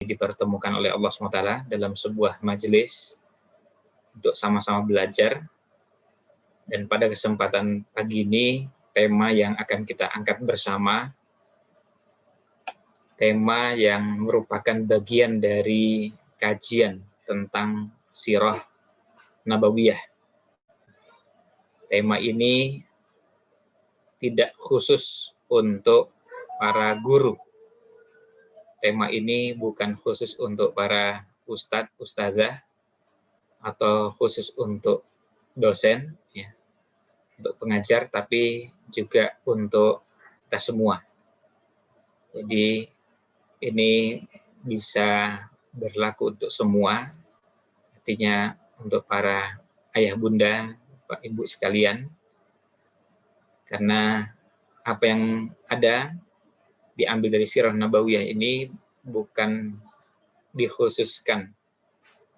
dipertemukan oleh Allah SWT dalam sebuah majelis untuk sama-sama belajar. Dan pada kesempatan pagi ini, tema yang akan kita angkat bersama, tema yang merupakan bagian dari kajian tentang sirah nabawiyah. Tema ini tidak khusus untuk para guru. Tema ini bukan khusus untuk para ustadz, ustadzah, atau khusus untuk dosen, ya, untuk pengajar, tapi juga untuk kita semua. Jadi ini bisa berlaku untuk semua, artinya untuk para ayah bunda, Pak Ibu sekalian, karena apa yang ada diambil dari sirah nabawiyah ini bukan dikhususkan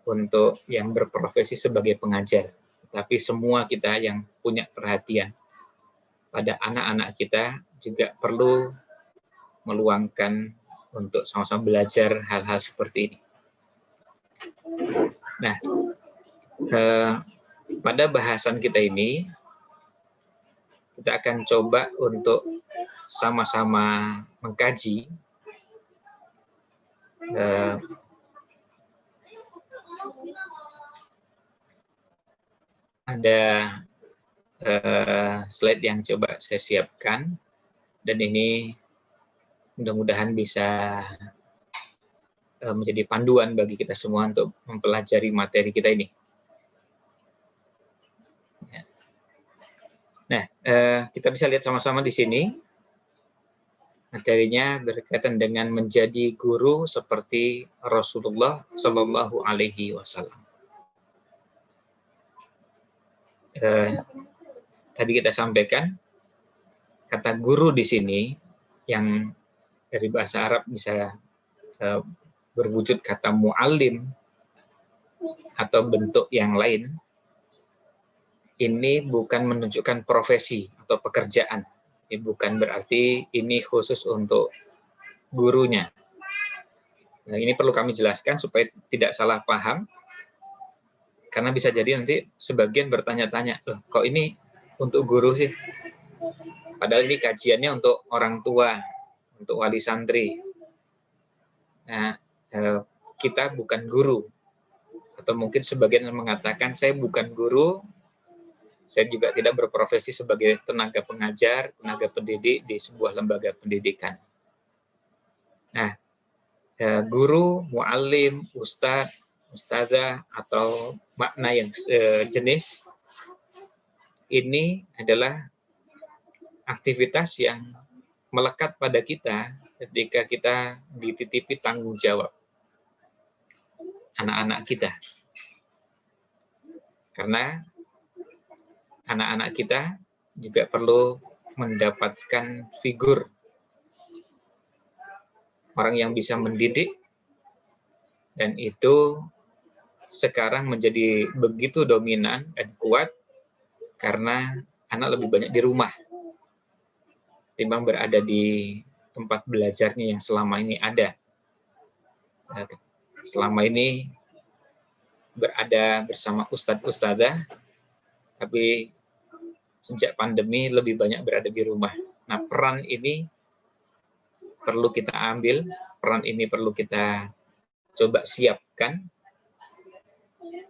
untuk yang berprofesi sebagai pengajar, tapi semua kita yang punya perhatian pada anak-anak kita juga perlu meluangkan untuk sama-sama belajar hal-hal seperti ini. Nah, pada bahasan kita ini, kita akan coba untuk sama-sama mengkaji ada slide yang coba saya siapkan, dan ini mudah-mudahan bisa menjadi panduan bagi kita semua untuk mempelajari materi kita ini. Nah, kita bisa lihat sama-sama di sini. Materinya berkaitan dengan menjadi guru seperti Rasulullah Shallallahu Alaihi Wasallam. Tadi kita sampaikan kata guru di sini yang dari bahasa Arab bisa berwujud kata mu'allim atau bentuk yang lain. Ini bukan menunjukkan profesi atau pekerjaan. Ini bukan berarti ini khusus untuk gurunya. Nah, ini perlu kami jelaskan supaya tidak salah paham. Karena bisa jadi nanti sebagian bertanya-tanya, loh kok ini untuk guru sih? Padahal ini kajiannya untuk orang tua, untuk wali santri. Nah, kita bukan guru. Atau mungkin sebagian yang mengatakan, saya bukan guru, saya juga tidak berprofesi sebagai tenaga pengajar, tenaga pendidik di sebuah lembaga pendidikan. Nah, guru, mu'allim, ustadz, ustadzah, atau makna yang sejenis, ini adalah aktivitas yang melekat pada kita ketika kita dititipi tanggung jawab anak-anak kita. Karena anak-anak kita juga perlu mendapatkan figur orang yang bisa mendidik, dan itu sekarang menjadi begitu dominan dan kuat karena anak lebih banyak di rumah timbang berada di tempat belajarnya yang selama ini ada. Selama ini berada bersama ustadz ustadzah, tapi sejak pandemi lebih banyak berada di rumah. Nah, peran ini perlu kita ambil, peran ini perlu kita coba siapkan,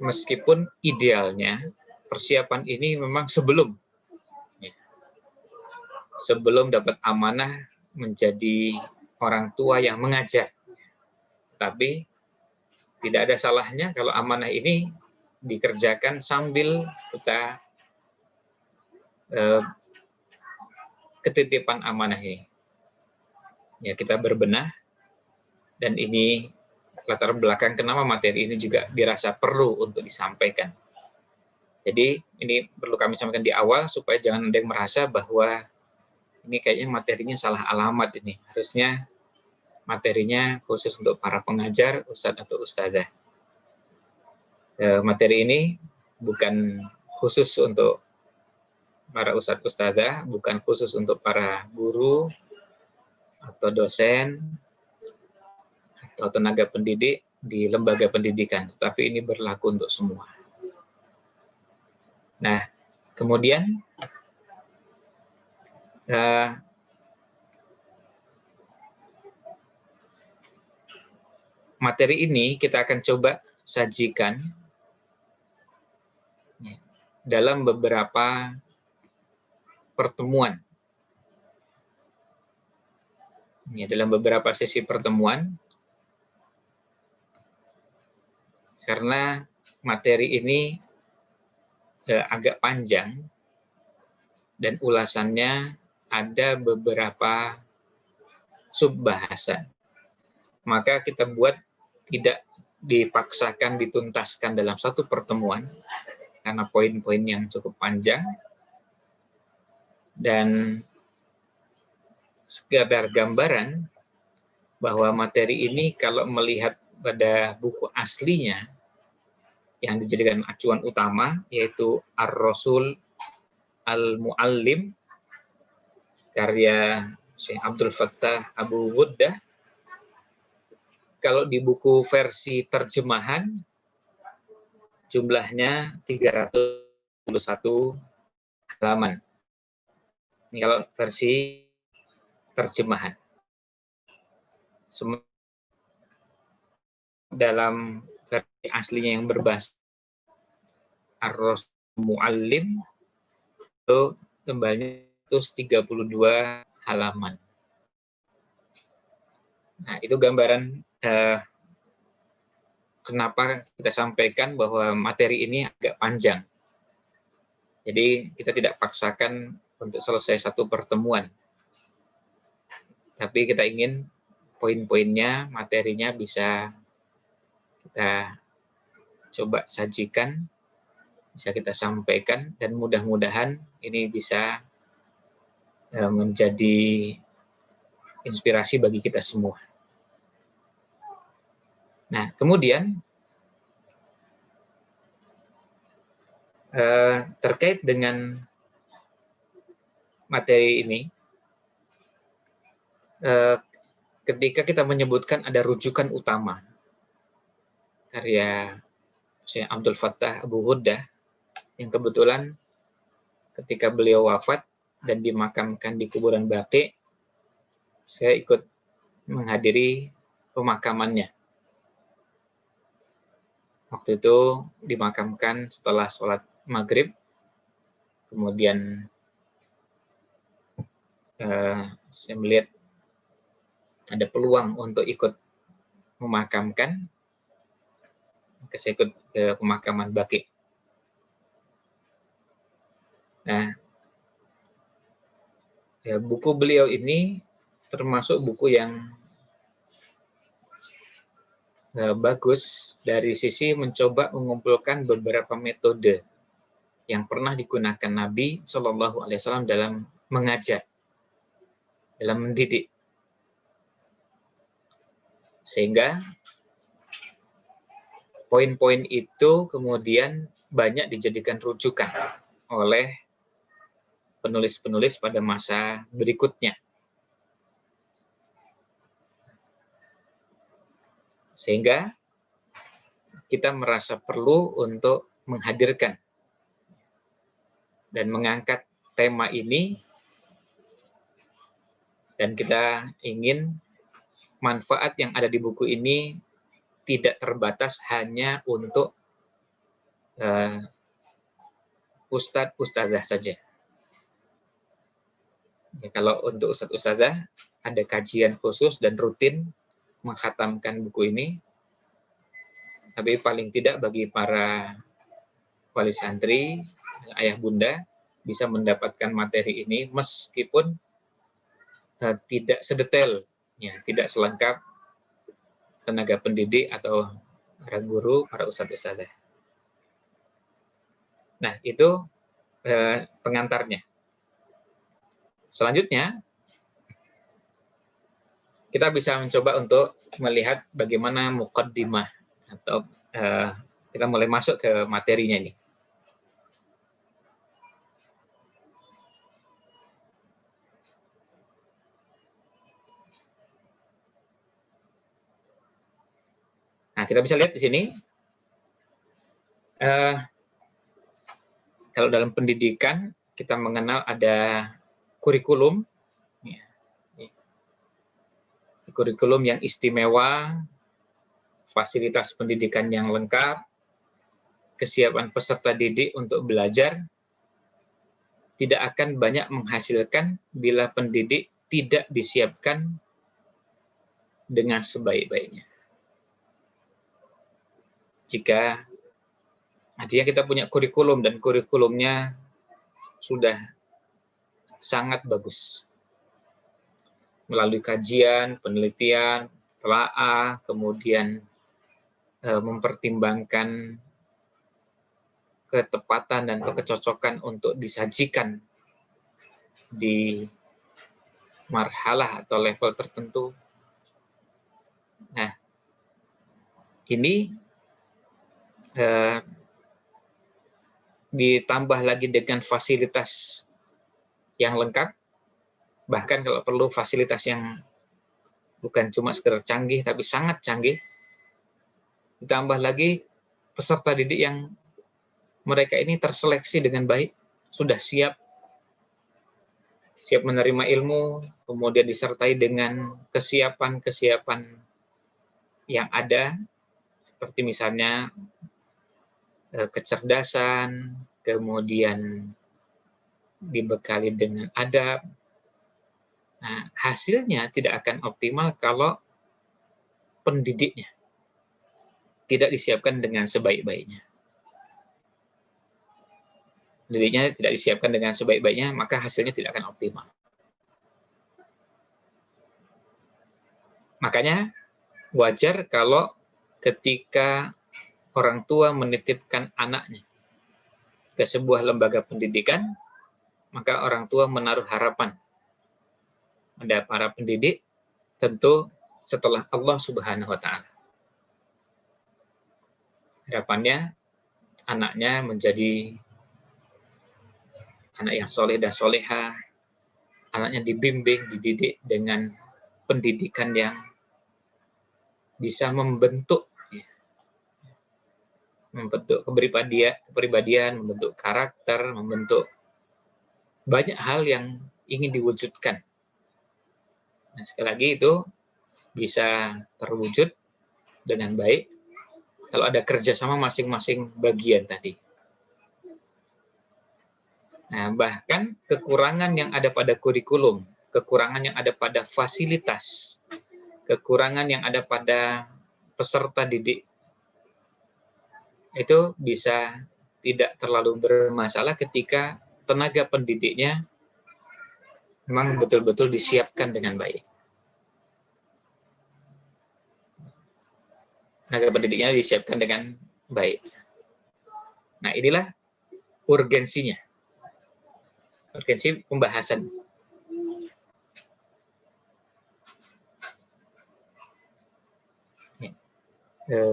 meskipun idealnya persiapan ini memang sebelum dapat amanah menjadi orang tua yang mengajar. Tapi tidak ada salahnya kalau amanah ini dikerjakan sambil kita ketitipan amanah ini. Ya, kita berbenah, dan ini latar belakang kenapa materi ini juga dirasa perlu untuk disampaikan. Jadi ini perlu kami sampaikan di awal supaya jangan ada yang merasa bahwa ini kayaknya materinya salah alamat ini. Harusnya materinya khusus untuk para pengajar, ustadz atau ustadzah. Materi ini bukan khusus untuk para ustadz ustadzah, bukan khusus untuk para guru atau dosen atau tenaga pendidik di lembaga pendidikan, tetapi ini berlaku untuk semua. Nah, kemudian materi ini kita akan coba sajikan dalam beberapa pertemuan. Dalam beberapa sesi pertemuan, karena materi ini agak panjang dan ulasannya ada beberapa subbahasan. Maka kita buat tidak dipaksakan dituntaskan dalam satu pertemuan karena poin-poin yang cukup panjang, dan sekedar gambaran bahwa materi ini kalau melihat pada buku aslinya yang dijadikan acuan utama, yaitu Ar-Rasul Al-Muallim karya Syekh Abdul Fattah Abu Ghuddah. Kalau di buku versi terjemahan jumlahnya 321 halaman. Ini kalau versi terjemahan. Dalam versi aslinya yang berbahasa Ar-Rasul Muallim itu tebalnya 132 halaman. Nah, itu gambaran kenapa kita sampaikan bahwa materi ini agak panjang. Jadi kita tidak paksakan untuk selesai satu pertemuan. Tapi kita ingin poin-poinnya, materinya bisa kita coba sajikan, bisa kita sampaikan, dan mudah-mudahan ini bisa menjadi inspirasi bagi kita semua. Nah, kemudian terkait dengan materi ini, ketika kita menyebutkan ada rujukan utama karya Syekh Abdul Fattah Abu Ghuddah, yang kebetulan ketika beliau wafat dan dimakamkan di kuburan Baqi, saya ikut menghadiri pemakamannya. Waktu itu dimakamkan setelah sholat maghrib, kemudian saya melihat ada peluang untuk ikut memakamkan, maka saya ikut ke pemakaman Baqi. Nah, buku beliau ini termasuk buku yang bagus dari sisi mencoba mengumpulkan beberapa metode yang pernah digunakan Nabi Shallallahu Alaihi Wasallam dalam mengajar, dalam mendidik, sehingga poin-poin itu kemudian banyak dijadikan rujukan oleh penulis-penulis pada masa berikutnya. Sehingga kita merasa perlu untuk menghadirkan dan mengangkat tema ini, dan kita ingin manfaat yang ada di buku ini tidak terbatas hanya untuk ustadz-ustadzah saja. Ya, kalau untuk ustadz-ustadzah ada kajian khusus dan rutin menghatamkan buku ini, tapi paling tidak bagi para wali santri, ayah bunda bisa mendapatkan materi ini meskipun tidak sedetail, ya, tidak selengkap tenaga pendidik atau para guru, para ustadz-ustadzah. Nah, itu pengantarnya. Selanjutnya, kita bisa mencoba untuk melihat bagaimana muqaddimah atau kita mulai masuk ke materinya ini. Nah, kita bisa lihat di sini, kalau dalam pendidikan kita mengenal ada kurikulum, kurikulum yang istimewa, fasilitas pendidikan yang lengkap, kesiapan peserta didik untuk belajar, tidak akan banyak menghasilkan bila pendidik tidak disiapkan dengan sebaik-baiknya. Jika artinya kita punya kurikulum dan kurikulumnya sudah sangat bagus, melalui kajian, penelitian, telaah, kemudian mempertimbangkan ketepatan dan kecocokan untuk disajikan di marhalah atau level tertentu. Nah, ini ditambah lagi dengan fasilitas yang lengkap, bahkan kalau perlu fasilitas yang bukan cuma sekedar canggih, tapi sangat canggih. Ditambah lagi peserta didik yang mereka ini terseleksi dengan baik, sudah siap menerima ilmu, kemudian disertai dengan kesiapan-kesiapan yang ada, seperti misalnya kecerdasan, kemudian dibekali dengan adab. Nah, hasilnya tidak akan optimal kalau pendidiknya tidak disiapkan dengan sebaik-baiknya. Pendidiknya tidak disiapkan dengan sebaik-baiknya, maka hasilnya tidak akan optimal. Makanya wajar kalau ketika orang tua menitipkan anaknya ke sebuah lembaga pendidikan, maka orang tua menaruh harapan pada para pendidik, tentu setelah Allah Subhanahu wa Ta'ala. Harapannya anaknya menjadi anak yang soleh dan soleha, anaknya dibimbing, dididik dengan pendidikan yang bisa membentuk kepribadian, membentuk karakter, membentuk banyak hal yang ingin diwujudkan. Nah, sekali lagi itu bisa terwujud dengan baik kalau ada kerjasama masing-masing bagian tadi. Nah, bahkan kekurangan yang ada pada kurikulum, kekurangan yang ada pada fasilitas, kekurangan yang ada pada peserta didik, itu bisa tidak terlalu bermasalah ketika tenaga pendidiknya memang betul-betul disiapkan dengan baik. Tenaga pendidiknya disiapkan dengan baik. Nah, inilah urgensinya. Urgensi pembahasan.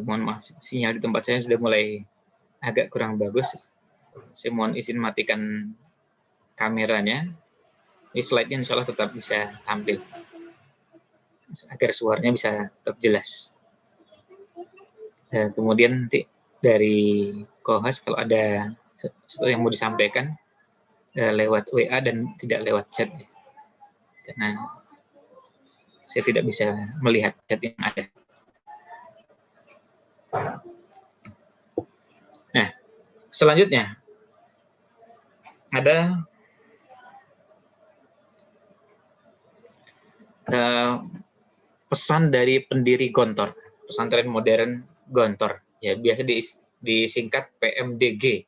Mohon maaf, sinyal di tempat saya sudah mulai agak kurang bagus. Saya mohon izin matikan kameranya. Ini slide-nya insya Allah tetap bisa tampil, agar suaranya bisa tetap jelas. Kemudian nanti dari Kohas kalau ada sesuatu yang mau disampaikan lewat WA dan tidak lewat chat, karena saya tidak bisa melihat chat yang ada. Nah, selanjutnya ada pesan dari pendiri Gontor, pesantren modern Gontor, ya biasa disingkat PMDG,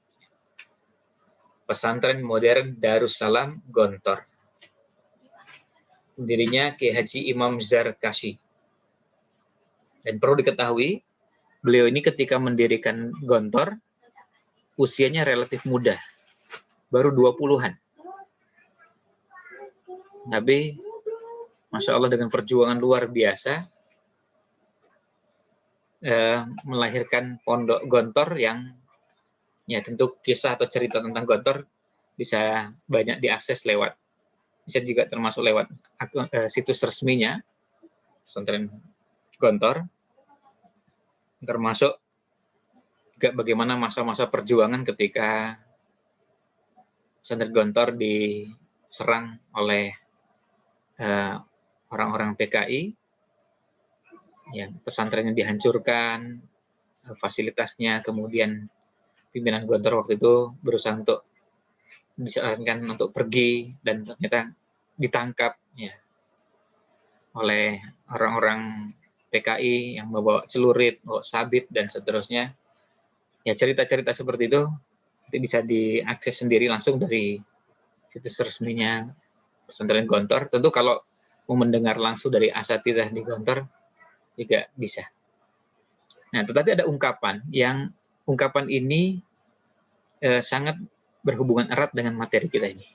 Pesantren Modern Darussalam Gontor. Pendirinya Kiai Haji Imam Zarkashi. Dan perlu diketahui, beliau ini ketika mendirikan Gontor, usianya relatif muda, baru 20-an. Tapi, Masya Allah dengan perjuangan luar biasa, melahirkan pondok Gontor yang, ya tentu kisah atau cerita tentang Gontor bisa banyak diakses lewat, bisa juga termasuk lewat situs resminya, pesantren Gontor. termasuk juga bagaimana masa-masa perjuangan ketika pesantren Gontor diserang oleh orang-orang PKI, ya, pesantrennya dihancurkan, fasilitasnya, kemudian pimpinan Gontor waktu itu berusaha untuk disarankan untuk pergi dan ternyata ditangkap, ya, oleh orang-orang PKI yang membawa celurit, bawa sabit dan seterusnya. Ya, cerita-cerita seperti itu bisa diakses sendiri langsung dari situs resminya pesantren Gontor. Tentu kalau mau mendengar langsung dari asatidzah di Gontor juga bisa. Nah, tetapi ada ungkapan ini sangat berhubungan erat dengan materi kita ini,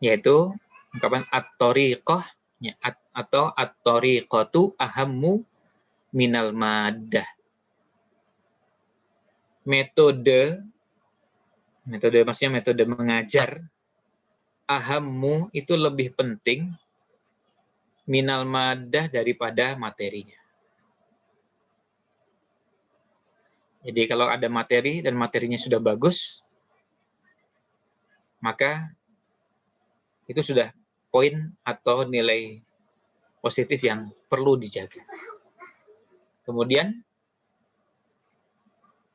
yaitu ungkapan at-thoriqah, ya, atau at-thoriqatu ahammu minal maddah. Metode maksudnya metode mengajar, ahammu itu lebih penting minal maddah daripada materinya. Jadi kalau ada materi dan materinya sudah bagus, maka itu sudah poin atau nilai positif yang perlu dijaga. Kemudian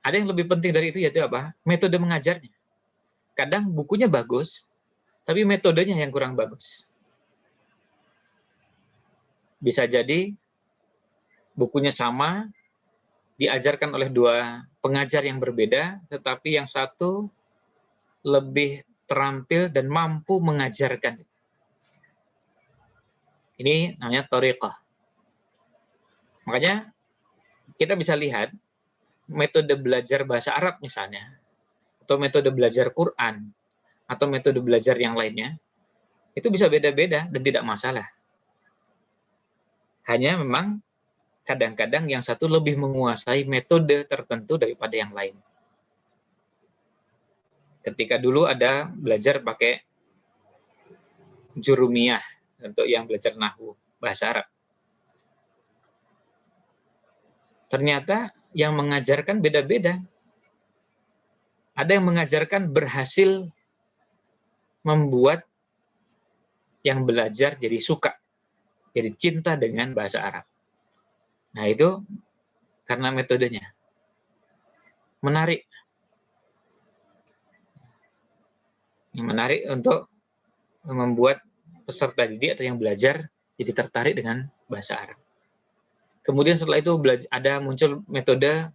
ada yang lebih penting dari itu, yaitu apa? Metode mengajarnya. Kadang bukunya bagus, tapi metodenya yang kurang bagus. Bisa jadi bukunya sama, diajarkan oleh dua pengajar yang berbeda, tetapi yang satu lebih terampil dan mampu mengajarkan. Ini namanya thoriqah. Makanya kita bisa lihat metode belajar bahasa Arab misalnya, atau metode belajar Quran, atau metode belajar yang lainnya, itu bisa beda-beda dan tidak masalah. Hanya memang kadang-kadang yang satu lebih menguasai metode tertentu daripada yang lain. Ketika dulu ada belajar pakai jurumiyah untuk yang belajar nahwu bahasa Arab. Ternyata yang mengajarkan beda-beda. Ada yang mengajarkan berhasil membuat yang belajar jadi suka, jadi cinta dengan bahasa Arab. Nah, itu karena metodenya. Menarik. Yang menarik untuk membuat peserta didik atau yang belajar jadi tertarik dengan bahasa Arab. Kemudian setelah itu ada muncul metode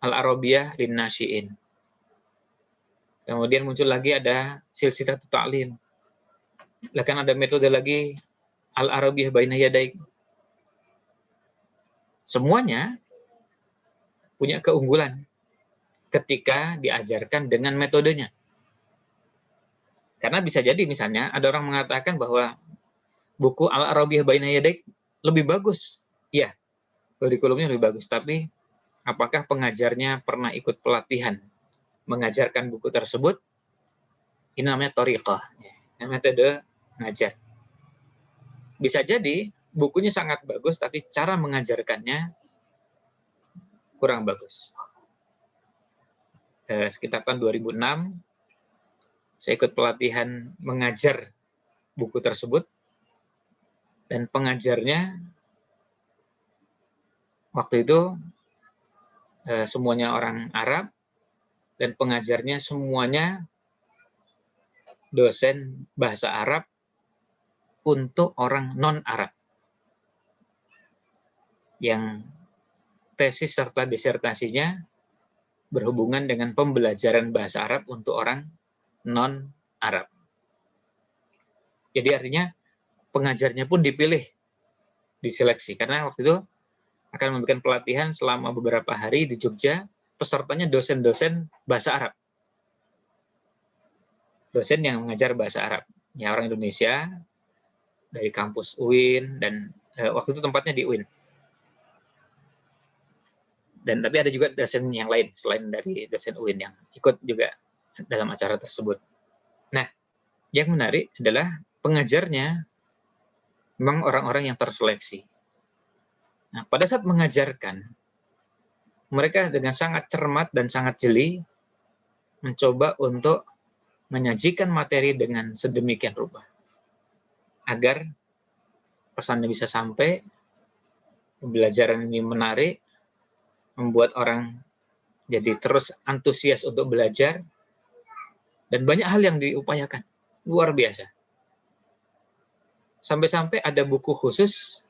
Al-Arabiyah lin-Nasyi'in. Kemudian muncul lagi ada Silsilatut Ta'lim. Bahkan ada metode lagi Al-Arabiyah Baina Yadaik. Semuanya punya keunggulan ketika diajarkan dengan metodenya. Karena bisa jadi misalnya ada orang mengatakan bahwa buku Al-Arabiyah Baina Yadaik lebih bagus. Iya, kurikulumnya lebih bagus. Tapi apakah pengajarnya pernah ikut pelatihan mengajarkan buku tersebut? Ini namanya thoriqah, metode mengajar. Bisa jadi bukunya sangat bagus, tapi cara mengajarkannya kurang bagus. Sekitar tahun 2006, saya ikut pelatihan mengajar buku tersebut, dan pengajarnya waktu itu semuanya orang Arab, dan pengajarnya semuanya dosen bahasa Arab untuk orang non-Arab yang tesis serta disertasinya berhubungan dengan pembelajaran bahasa Arab untuk orang non-Arab. Jadi artinya pengajarnya pun dipilih, diseleksi, karena waktu itu akan memberikan pelatihan selama beberapa hari di Jogja, pesertanya dosen-dosen bahasa Arab. Dosen yang mengajar bahasa Arab. Ya, orang Indonesia dari kampus UIN, dan waktu itu tempatnya di UIN. Dan tapi ada juga dosen yang lain selain dari dosen UIN yang ikut juga dalam acara tersebut. Nah, yang menarik adalah pengajarnya memang orang-orang yang terseleksi. Nah, pada saat mengajarkan, mereka dengan sangat cermat dan sangat jeli mencoba untuk menyajikan materi dengan sedemikian rupa agar pesannya bisa sampai, pembelajaran ini menarik, membuat orang jadi terus antusias untuk belajar, dan banyak hal yang diupayakan. Luar biasa. Sampai-sampai ada buku khusus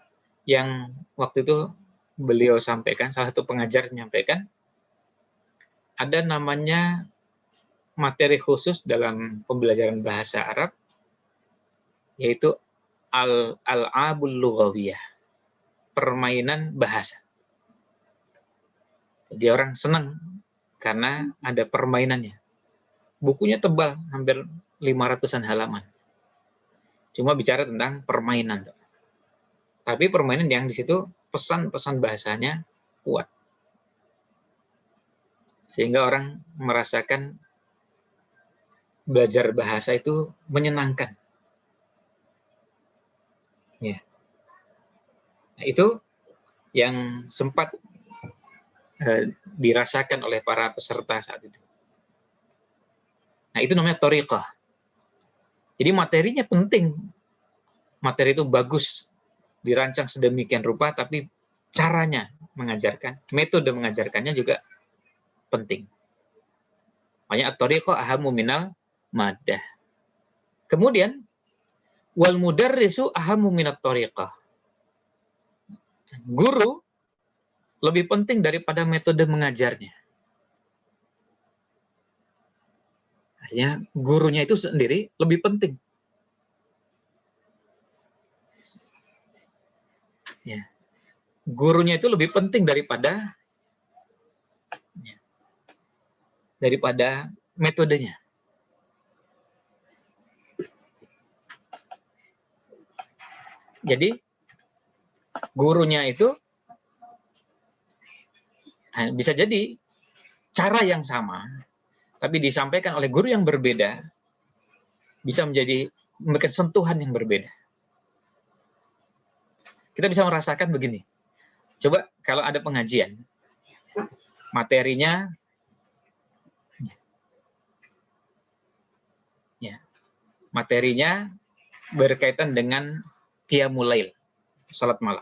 yang waktu itu beliau sampaikan, salah satu pengajar menyampaikan, ada namanya materi khusus dalam pembelajaran bahasa Arab, yaitu al-al'abul lughawiyah, permainan bahasa. Jadi orang senang karena ada permainannya. Bukunya tebal, hampir 500-an halaman. Cuma bicara tentang permainan. Tapi permainan yang di situ pesan-pesan bahasanya kuat. Sehingga orang merasakan belajar bahasa itu menyenangkan. Ya. Nah, itu yang sempat dirasakan oleh para peserta saat itu. Nah, itu namanya thoriqah. Jadi materinya penting. Materi itu bagus, dirancang sedemikian rupa, tapi caranya mengajarkan, metode mengajarkannya juga penting. Makanya at-thoriqah ahammu minal maddah. Kemudian, wal mudarrisu ahammu minat thoriqah. Guru lebih penting daripada metode mengajarnya. Artinya gurunya itu sendiri lebih penting. Ya. Gurunya itu lebih penting daripada metodenya. Jadi gurunya itu bisa jadi cara yang sama, tapi disampaikan oleh guru yang berbeda, bisa memberikan sentuhan yang berbeda. Kita bisa merasakan begini. Coba kalau ada pengajian, materinya berkaitan dengan qiyamul lail, salat malam.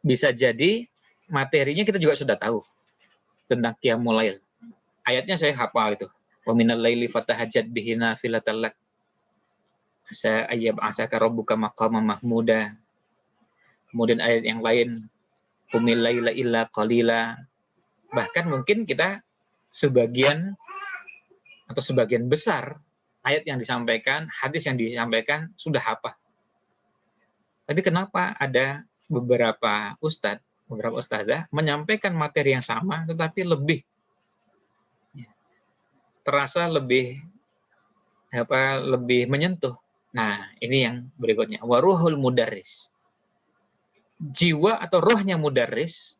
Bisa jadi materinya kita juga sudah tahu tentang qiyamul lail. Ayatnya saya hafal itu. Wa minal laili fatahajjat bihi nafilatan lak. Asa ayyab'atsaka rabbuka maqaman mahmuda. Kemudian ayat yang lain, qumil laila illa qalila. Bahkan mungkin kita sebagian besar ayat yang disampaikan, hadis yang disampaikan sudah hafal. Tapi kenapa ada beberapa ustadzah menyampaikan materi yang sama tetapi terasa lebih menyentuh. Nah, ini yang berikutnya, waruhul mudarris. Jiwa atau rohnya mudarris,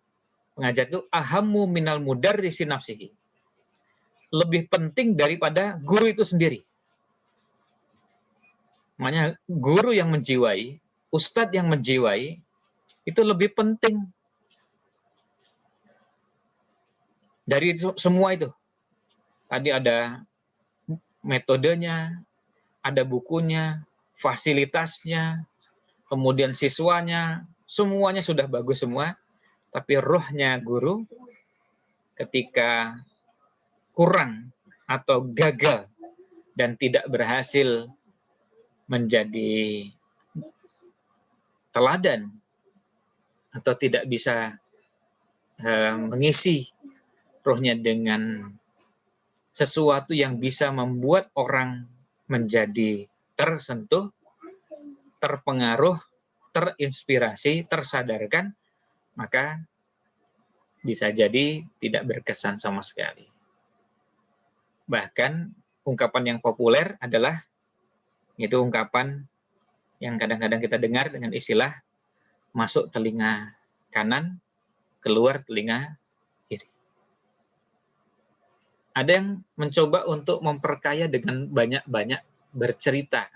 pengajar itu ahammu minal mudarrisi nafsihi. Lebih penting daripada guru itu sendiri. Makanya guru yang menjiwai, ustadz yang menjiwai, itu lebih penting dari semua itu. Tadi ada metodenya, ada bukunya, fasilitasnya, kemudian siswanya, semuanya sudah bagus semua, tapi rohnya guru ketika kurang atau gagal dan tidak berhasil menjadi teladan atau tidak bisa mengisi rohnya dengan sesuatu yang bisa membuat orang menjadi tersentuh, terpengaruh, terinspirasi, tersadarkan, maka bisa jadi tidak berkesan sama sekali. Bahkan ungkapan yang populer adalah itu ungkapan yang kadang-kadang kita dengar dengan istilah masuk telinga kanan, keluar telinga kiri. Ada yang mencoba untuk memperkaya dengan banyak-banyak bercerita.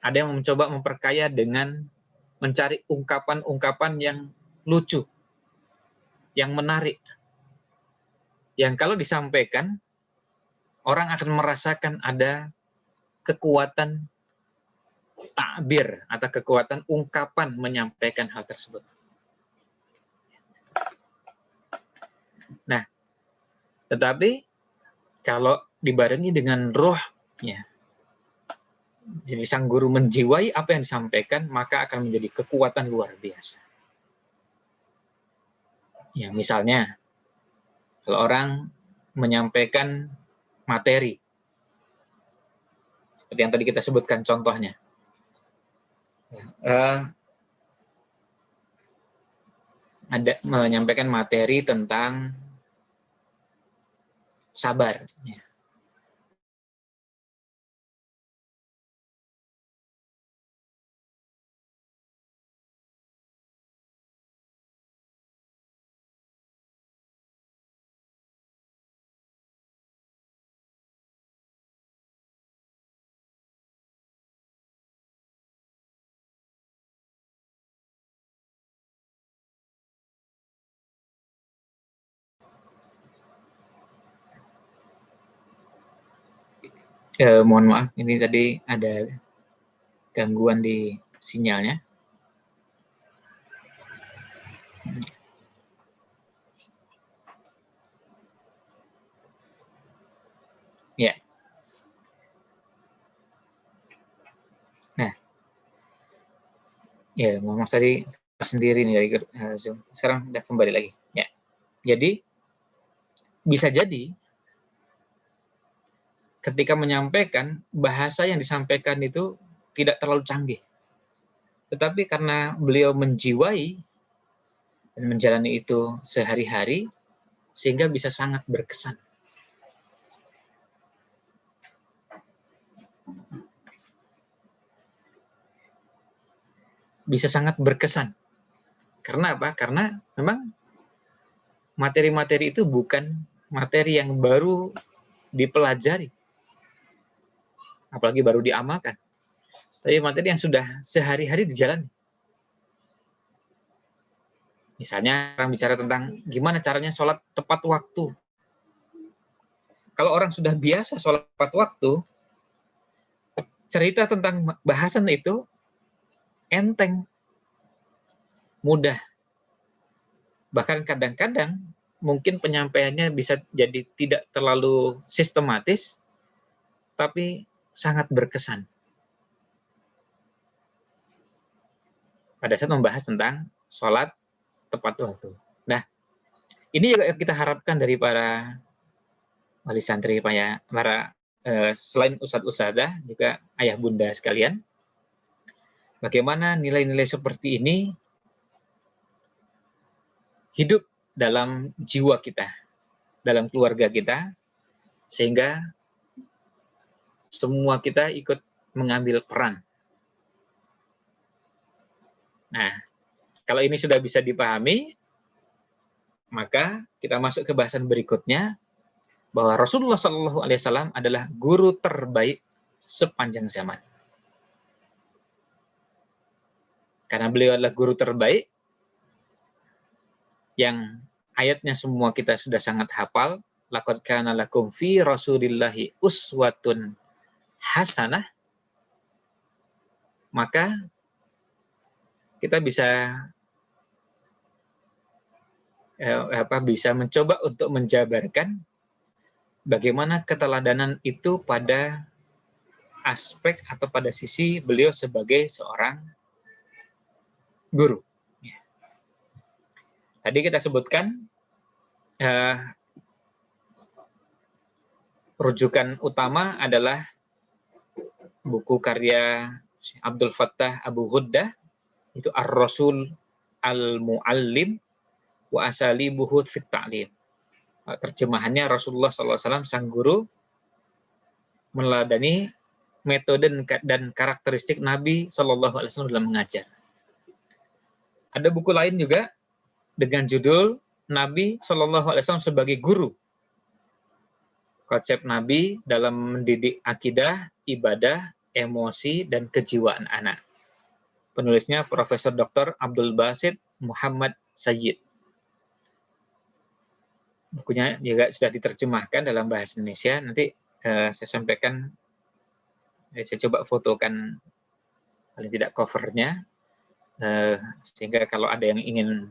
Ada yang mencoba memperkaya dengan mencari ungkapan-ungkapan yang lucu, yang menarik, yang kalau disampaikan, orang akan merasakan ada kekuatan takbir atau kekuatan ungkapan menyampaikan hal tersebut. Nah, tetapi kalau dibarengi dengan roh, ya, jadi sang guru menjiwai apa yang disampaikan, maka akan menjadi kekuatan luar biasa. Ya, misalnya, kalau orang menyampaikan materi, seperti yang tadi kita sebutkan contohnya, ada menyampaikan materi tentang sabar. Ya. Mohon maaf, ini tadi ada gangguan di sinyalnya. Ya. Nah, ya mohon maaf tadi sendiri nih dari Zoom. Sekarang udah kembali lagi. Ya. Jadi bisa jadi ketika menyampaikan, bahasa yang disampaikan itu tidak terlalu canggih. Tetapi karena beliau menjiwai dan menjalani itu sehari-hari, sehingga bisa sangat berkesan. Bisa sangat berkesan. Karena apa? Karena memang materi-materi itu bukan materi yang baru dipelajari, apalagi baru diamalkan. Tapi materi yang sudah sehari-hari dijalani. Misalnya orang bicara tentang gimana caranya sholat tepat waktu. Kalau orang sudah biasa sholat tepat waktu, cerita tentang bahasan itu enteng, mudah. Bahkan kadang-kadang mungkin penyampaiannya bisa jadi tidak terlalu sistematis, tapi sangat berkesan. Pada saat membahas tentang sholat tepat waktu. Nah, ini juga kita harapkan dari para wali santri, para selain ustadz-ustadzah, juga ayah bunda sekalian, bagaimana nilai-nilai seperti ini hidup dalam jiwa kita, dalam keluarga kita, sehingga semua kita ikut mengambil peran. Nah, kalau ini sudah bisa dipahami, maka kita masuk ke bahasan berikutnya, bahwa Rasulullah SAW adalah guru terbaik sepanjang zaman. Karena beliau adalah guru terbaik, yang ayatnya semua kita sudah sangat hafal, laqad kana lakum fi rasulillahi uswatun hasanah, maka kita bisa mencoba untuk menjabarkan bagaimana keteladanan itu pada aspek atau pada sisi beliau sebagai seorang guru. Tadi kita sebutkan rujukan utama adalah buku karya Abdul Fattah Abu Ghuddah, itu Ar-Rasul Al-Mu'allim wa Asalibuhu fit Ta'lim. Terjemahannya Rasulullah SAW, sang guru, meneladani metode dan karakteristik Nabi SAW dalam mengajar. Ada buku lain juga dengan judul Nabi SAW sebagai guru. konsep Nabi dalam mendidik akidah, ibadah, emosi, dan kejiwaan anak. Penulisnya Profesor Dr. Abdul Basit Muhammad Sayyid. Bukunya juga sudah diterjemahkan dalam bahasa Indonesia. Nanti saya sampaikan, saya coba fotokan paling tidak covernya, sehingga kalau ada yang ingin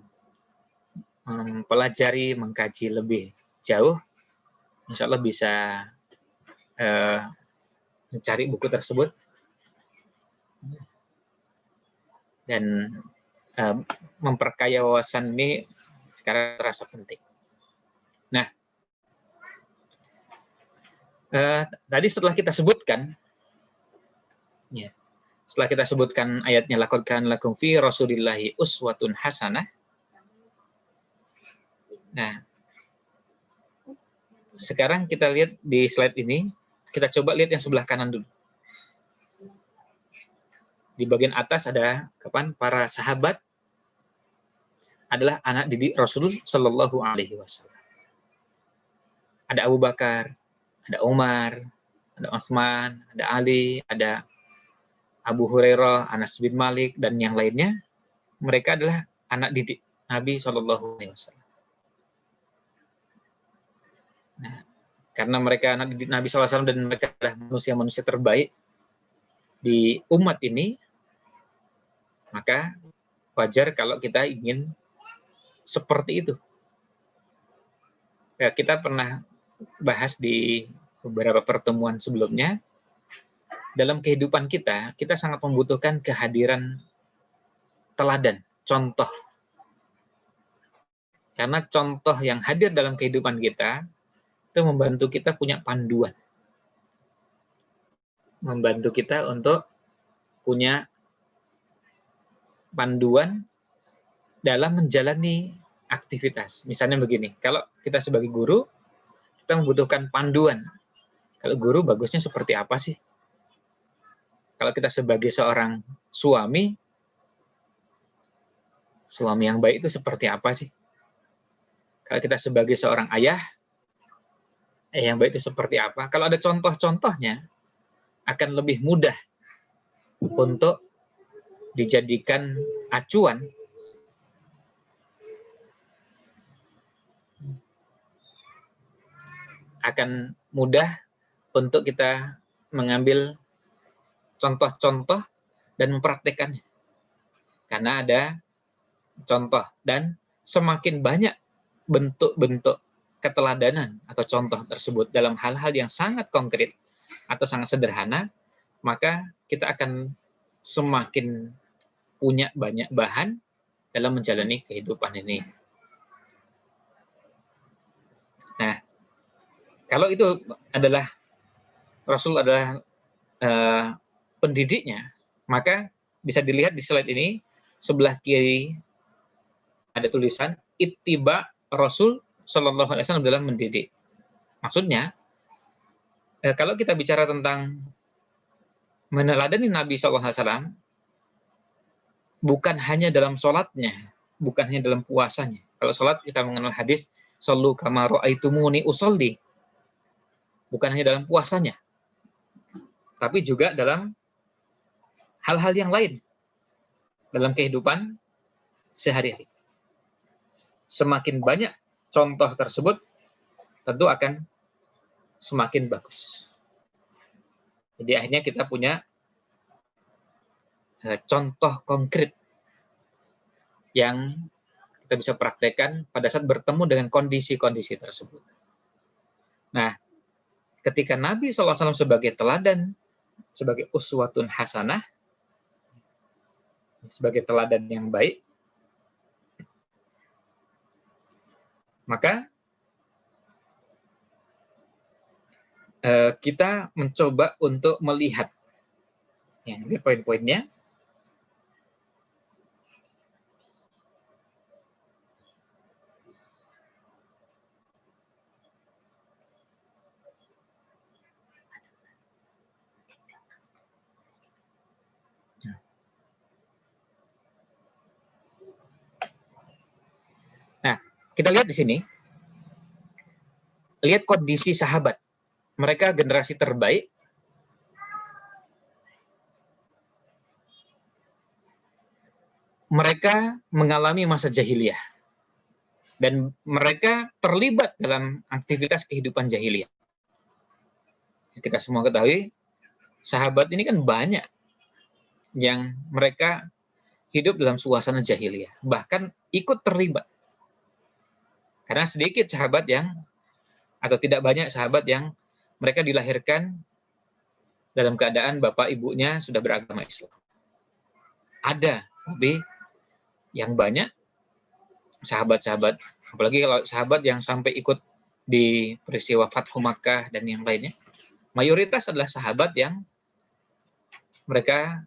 mempelajari, mengkaji lebih jauh, insya Allah bisa mencari buku tersebut dan memperkaya wawasan ini sekarang terasa penting. Nah, tadi setelah kita sebutkan, ya, setelah kita sebutkan ayatnya laqad kana lakum fi rasulillahi uswatun hasanah. Nah, sekarang kita lihat di slide ini, kita coba lihat yang sebelah kanan dulu. Di bagian atas ada para sahabat adalah anak didik Rasul Shallallahu Alaihi Wasallam. Ada Abu Bakar, ada Umar, ada Utsman, ada Ali, ada Abu Hurairah, Anas bin Malik, dan yang lainnya. Mereka adalah anak didik Nabi Shallallahu Alaihi Wasallam. Nah, karena mereka anak didik Nabi SAW dan mereka adalah manusia-manusia terbaik di umat ini, maka wajar kalau kita ingin seperti itu. Ya, kita pernah bahas di beberapa pertemuan sebelumnya, dalam kehidupan kita, kita sangat membutuhkan kehadiran teladan, contoh. Karena contoh yang hadir dalam kehidupan kita, itu membantu kita punya panduan. Membantu kita untuk punya panduan dalam menjalani aktivitas. Misalnya begini, kalau kita sebagai guru, kita membutuhkan panduan. Kalau guru bagusnya seperti apa sih? Kalau kita sebagai seorang suami yang baik itu seperti apa sih? Kalau kita sebagai seorang ayah, yang baik itu seperti apa? Kalau ada contoh-contohnya, akan lebih mudah untuk dijadikan acuan akan mudah untuk kita mengambil contoh-contoh dan mempraktekannya. Karena ada contoh dan semakin banyak bentuk-bentuk keteladanan atau contoh tersebut dalam hal-hal yang sangat konkret atau sangat sederhana, maka kita akan semakin punya banyak bahan dalam menjalani kehidupan ini. Nah, kalau itu adalah Rasul adalah pendidiknya, maka bisa dilihat di slide ini, sebelah kiri ada tulisan ittiba Rasul Shallallahu Alaihi Wasallam dalam mendidik. Maksudnya, kalau kita bicara tentang meneladani Nabi Shallallahu Alaihi Wasallam, bukan hanya dalam sholatnya, bukan hanya dalam puasanya. Kalau sholat kita mengenal hadis shollu kama ra'aitumuni usolli. Bukan hanya dalam puasanya, tapi juga dalam hal-hal yang lain dalam kehidupan sehari-hari. Semakin banyak contoh tersebut, tentu akan semakin bagus. Jadi akhirnya kita punya contoh konkret yang kita bisa praktekkan pada saat bertemu dengan kondisi-kondisi tersebut. Nah, ketika Nabi SAW sebagai teladan, sebagai uswatun hasanah, sebagai teladan yang baik, maka kita mencoba untuk melihat ini poin-poinnya. Nah, kita lihat di sini, lihat kondisi sahabat. mereka generasi terbaik, mereka mengalami masa jahiliyah dan mereka terlibat dalam aktivitas kehidupan jahiliyah. Kita semua ketahui, sahabat ini kan banyak yang mereka hidup dalam suasana jahiliyah, bahkan ikut terlibat. Karena sedikit sahabat yang, atau tidak banyak sahabat yang mereka dilahirkan dalam keadaan bapak ibunya sudah beragama Islam. Ada, tapi yang banyak sahabat-sahabat, apalagi kalau sahabat yang sampai ikut di peristiwa Fathu Makkah dan yang lainnya, mayoritas adalah sahabat yang mereka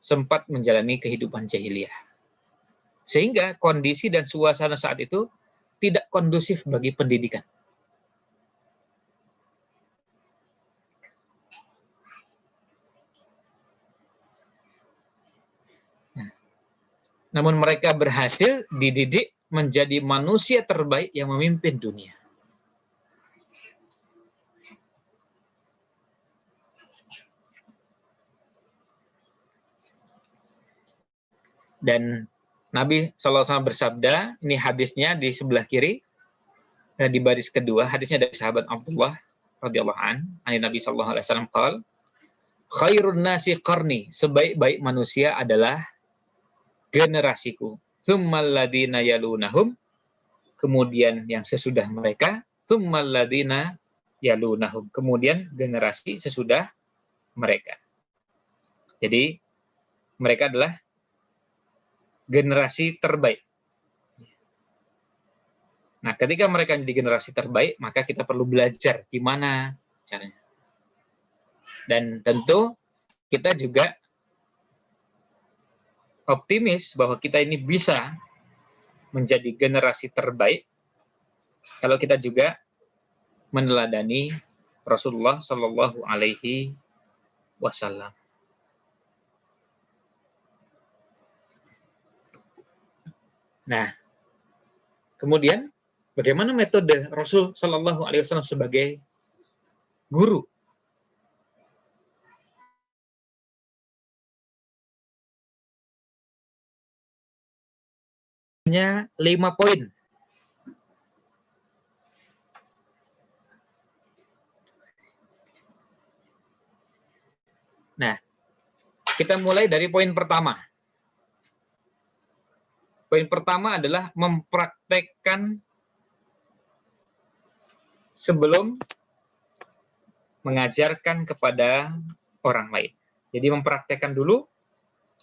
sempat menjalani kehidupan jahiliyah. Sehingga kondisi dan suasana saat itu tidak kondusif bagi pendidikan. Namun mereka berhasil dididik menjadi manusia terbaik yang memimpin dunia. Dan Nabi SAW bersabda, ini hadisnya di sebelah kiri, di baris kedua, hadisnya dari sahabat Abdullah radhiyallahu an, Nabi SAW qala, khairun nasi qarni, sebaik-baik manusia adalah generasiku. Tsummal ladzina yalunahum, kemudian yang sesudah mereka, tsummal ladzina yalunahum, kemudian generasi sesudah mereka. Jadi mereka adalah generasi terbaik. Nah, ketika mereka menjadi generasi terbaik, maka kita perlu belajar gimana caranya. Dan tentu kita juga optimis bahwa kita ini bisa menjadi generasi terbaik kalau kita juga meneladani Rasulullah Shallallahu Alaihi Wasallam. Nah, kemudian bagaimana metode Rasul Shallallahu Alaihi Wasallam sebagai guru? Hanya 5 poin. Nah, kita mulai dari poin pertama. Poin pertama adalah mempraktekkan sebelum mengajarkan kepada orang lain. Jadi mempraktekkan dulu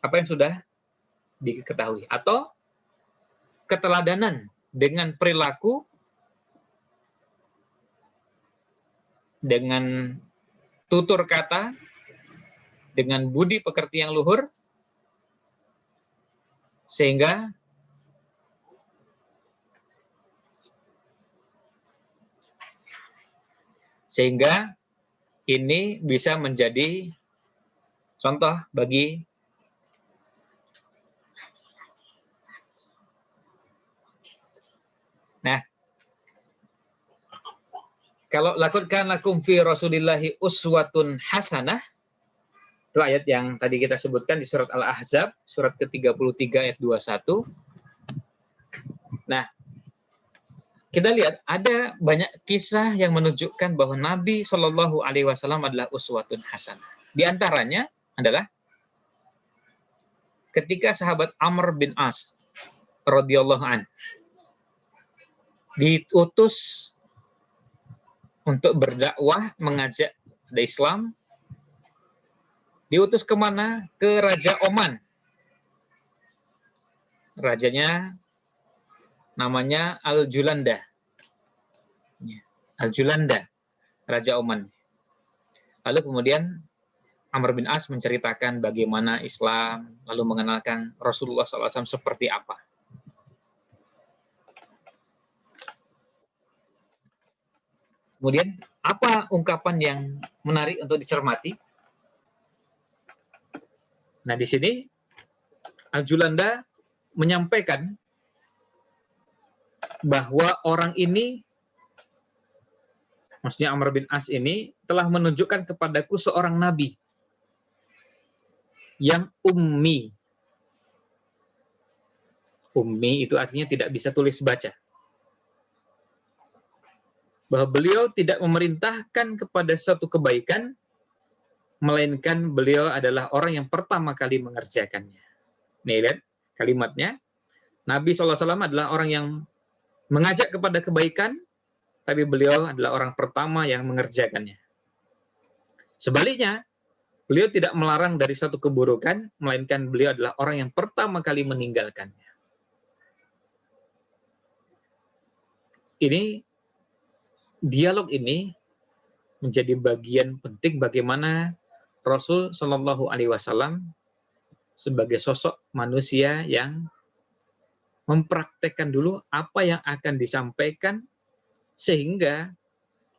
apa yang sudah diketahui. Atau keteladanan dengan perilaku, dengan tutur kata, dengan budi pekerti yang luhur, sehingga ini bisa menjadi contoh bagi kalau lakukan lakum fi Rasulillahi uswatun hasanah, itu ayat yang tadi kita sebutkan di surat Al-Ahzab, surat ke-33 ayat 21. Nah, kita lihat ada banyak kisah yang menunjukkan bahwa Nabi Shallallahu Alaihi Wasallam adalah uswatun hasanah. Di antaranya adalah ketika sahabat Amr bin As radhiyallahu an diutus untuk berdakwah, mengajak pada Islam, diutus kemana? Ke Raja Oman. Rajanya namanya Al-Julanda. Al-Julanda, Raja Oman. Lalu kemudian Amr bin As menceritakan bagaimana Islam, lalu mengenalkan Rasulullah SAW seperti apa. Kemudian, apa ungkapan yang menarik untuk dicermati? Nah, di sini Al-Julanda menyampaikan bahwa orang ini Maksudnya Amr bin As ini telah menunjukkan kepadaku seorang nabi yang ummi. Ummi itu artinya tidak bisa tulis baca. Bahwa beliau tidak memerintahkan kepada suatu kebaikan, melainkan beliau adalah orang yang pertama kali mengerjakannya. Nih, lihat kalimatnya. Nabi SAW adalah orang yang mengajak kepada kebaikan, tapi beliau adalah orang pertama yang mengerjakannya. Sebaliknya, beliau tidak melarang dari suatu keburukan, melainkan beliau adalah orang yang pertama kali meninggalkannya. Ini, dialog ini menjadi bagian penting bagaimana Rasul Shallallahu Alaihi Wasallam sebagai sosok manusia yang mempraktekkan dulu apa yang akan disampaikan sehingga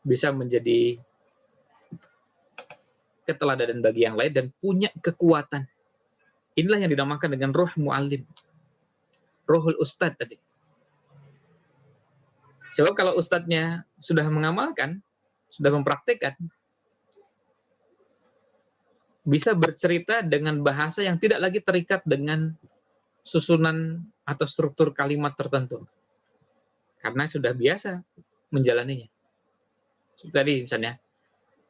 bisa menjadi keteladanan bagi yang lain dan punya kekuatan. Inilah yang dinamakan dengan roh mu'allim, rohul ustadz tadi. Sebab kalau ustadznya sudah mengamalkan, sudah mempraktekkan, bisa bercerita dengan bahasa yang tidak lagi terikat dengan susunan atau struktur kalimat tertentu. Karena sudah biasa menjalaninya. Seperti tadi misalnya,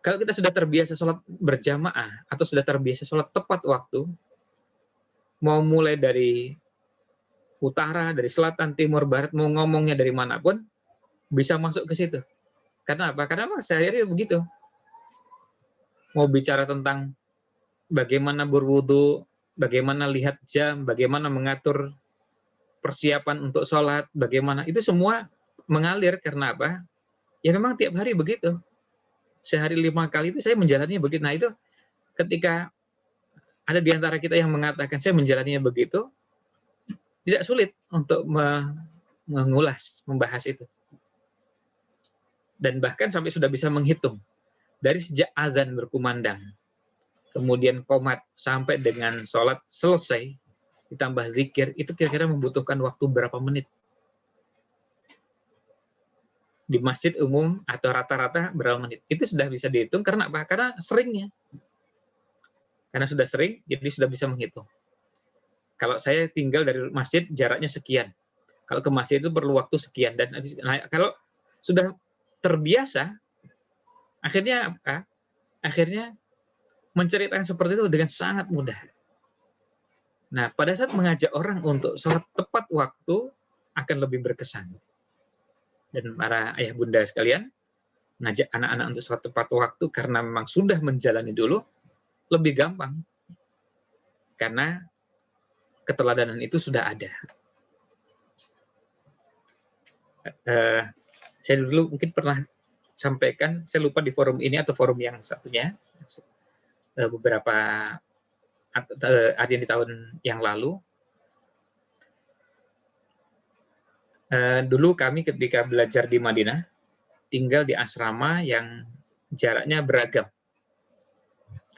kalau kita sudah terbiasa sholat berjamaah atau sudah terbiasa sholat tepat waktu, mau mulai dari utara, dari selatan, timur, barat, mau ngomongnya dari manapun, bisa masuk ke situ. Karena apa? Karena memang sehari-hari begitu. Mau bicara tentang bagaimana berwudu, bagaimana lihat jam, bagaimana mengatur persiapan untuk sholat, bagaimana, itu semua mengalir. Karena apa? Ya memang tiap hari begitu. Sehari 5 kali itu saya menjalaninya begitu. Nah itu ketika ada di antara kita yang mengatakan saya menjalaninya begitu, tidak sulit untuk mengulas, membahas itu. Dan bahkan sampai sudah bisa menghitung. Dari sejak azan berkumandang, kemudian qomat, sampai dengan sholat selesai, ditambah zikir, itu kira-kira membutuhkan waktu berapa menit. Di masjid umum atau rata-rata berapa menit. Itu sudah bisa dihitung karena apa? Karena seringnya. Karena sudah sering, jadi sudah bisa menghitung. Kalau saya tinggal dari masjid, jaraknya sekian. Kalau ke masjid itu perlu waktu sekian. Dan kalau sudah terbiasa, akhirnya apa? Akhirnya menceritakan seperti itu dengan sangat mudah. Nah, pada saat mengajak orang untuk sholat tepat waktu, akan lebih berkesan. Dan para ayah bunda sekalian, mengajak anak-anak untuk sholat tepat waktu karena memang sudah menjalani dulu, lebih gampang. Karena keteladanan itu sudah ada. Saya dulu mungkin pernah sampaikan, saya lupa di forum ini atau forum yang satunya, beberapa ada di tahun yang lalu. Dulu kami ketika belajar di Madinah, tinggal di asrama yang jaraknya beragam.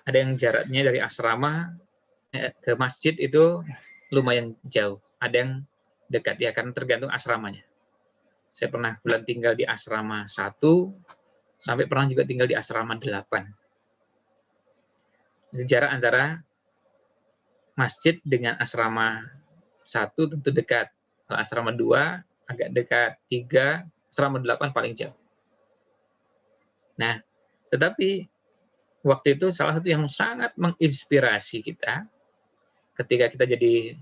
Ada yang jaraknya dari asrama ke masjid itu lumayan jauh. Ada yang dekat, ya karena tergantung asramanya. Saya pernah bulan tinggal di asrama 1, sampai pernah juga tinggal di asrama 8. Jadi jarak antara masjid dengan asrama 1 tentu dekat. Kalau asrama 2 agak dekat, 3, asrama 8 paling jauh. Nah, tetapi waktu itu salah satu yang sangat menginspirasi kita ketika kita jadi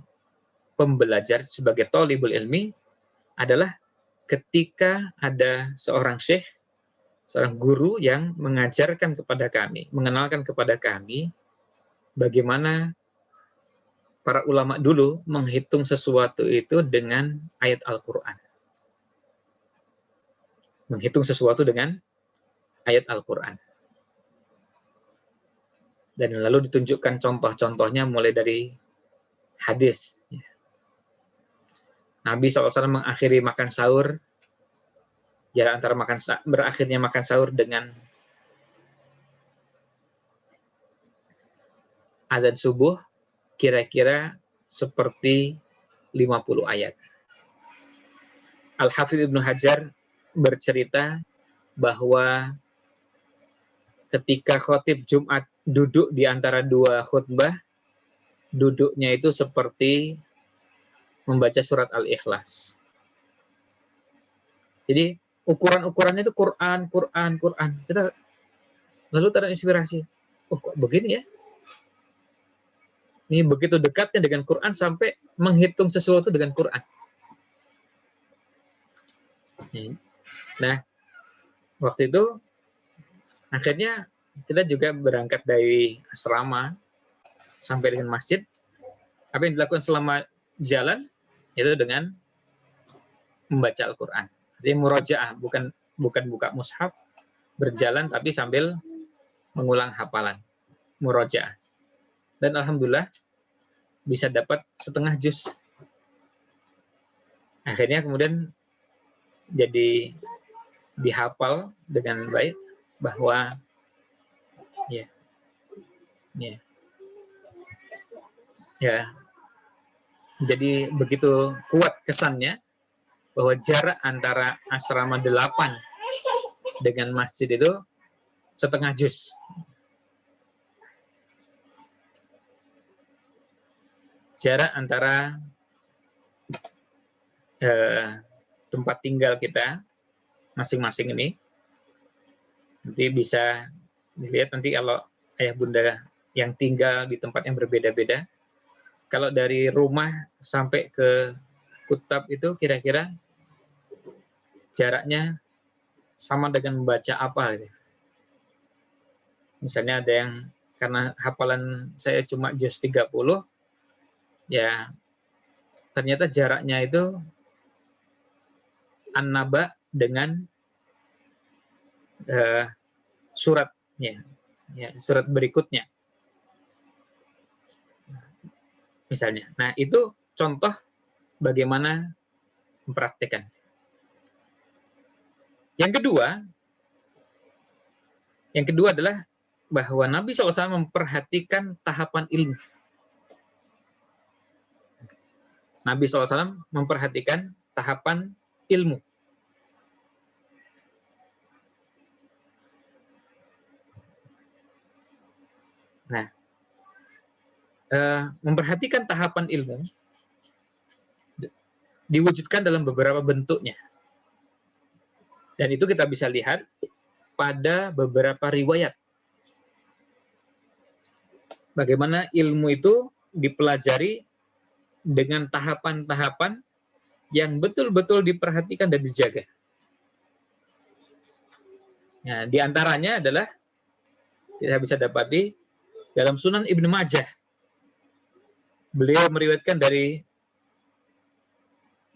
pembelajar sebagai thalibul ilmi adalah ketika ada seorang syekh, seorang guru yang mengajarkan kepada kami, mengenalkan kepada kami bagaimana para ulama dulu menghitung sesuatu itu dengan ayat Al-Quran. Menghitung sesuatu dengan ayat Al-Quran. Dan lalu ditunjukkan contoh-contohnya mulai dari hadis. Nabi SAW mengakhiri makan sahur, jarak antara berakhirnya makan sahur dengan azan subuh, kira-kira seperti 50 ayat. Al-Hafidz Ibnu Hajar bercerita bahwa ketika khotib Jumat duduk di antara dua khutbah, duduknya itu seperti membaca surat Al-Ikhlas. Jadi ukuran-ukurannya itu Quran. Kita lalu terinspirasi. Oh, kok begini ya? Ini begitu dekatnya dengan Quran sampai menghitung sesuatu dengan Quran. Nah, waktu itu akhirnya kita juga berangkat dari asrama sampai dengan masjid. Apa yang dilakukan selama jalan itu dengan membaca Al-Quran. Jadi murojaah, bukan buka mushaf, berjalan tapi sambil mengulang hafalan. Murojaah. Dan alhamdulillah bisa dapat setengah juz. Akhirnya kemudian jadi dihafal dengan baik bahwa jadi begitu kuat kesannya bahwa jarak antara asrama 8 dengan masjid itu setengah juz. Jarak antara tempat tinggal kita masing-masing ini nanti bisa dilihat nanti kalau ayah bunda yang tinggal di tempat yang berbeda-beda, kalau dari rumah sampai ke kutab itu kira-kira jaraknya sama dengan membaca apa gitu. Misalnya ada yang karena hafalan saya cuma juz 30, ya ternyata jaraknya itu An-Naba dengan suratnya, surat berikutnya. Misalnya. Nah, itu contoh bagaimana mempraktikkan. Yang kedua adalah bahwa Nabi SAW memperhatikan tahapan ilmu. Nabi SAW memperhatikan tahapan ilmu. Nah, memperhatikan tahapan ilmu diwujudkan dalam beberapa bentuknya. Dan itu kita bisa lihat pada beberapa riwayat. Bagaimana ilmu itu dipelajari dengan tahapan-tahapan yang betul-betul diperhatikan dan dijaga. Nah, di antaranya adalah kita bisa dapati dalam Sunan Ibnu Majah. Beliau meriwayatkan dari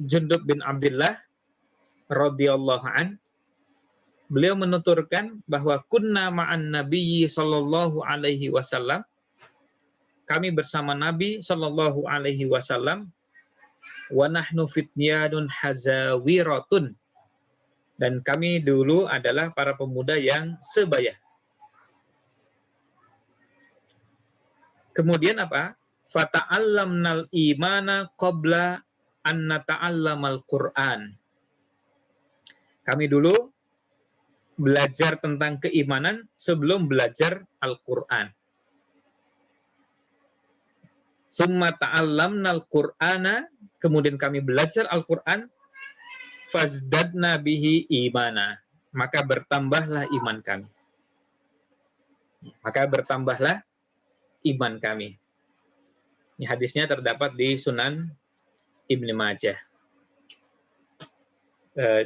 Jundub bin Abdullah radhiyallahu an. Beliau menuturkan bahwa kunna ma'an nabiyyi sallallahu alaihi wasallam, kami bersama Nabi sallallahu alaihi wasallam, wa nahnu fityanun hazawiratun, dan kami dulu adalah para pemuda yang sebaya. Kemudian apa? Fata'allamnal imana qabla an nata'allamal Qur'an. Kami dulu belajar tentang keimanan sebelum belajar Al-Qur'an. Summa ta'allamnal Qur'ana, kemudian kami belajar Al-Qur'an, fazdadna bihi imana, maka bertambahlah iman kami. Maka bertambahlah iman kami. Ini hadisnya terdapat di Sunan Ibnu Majah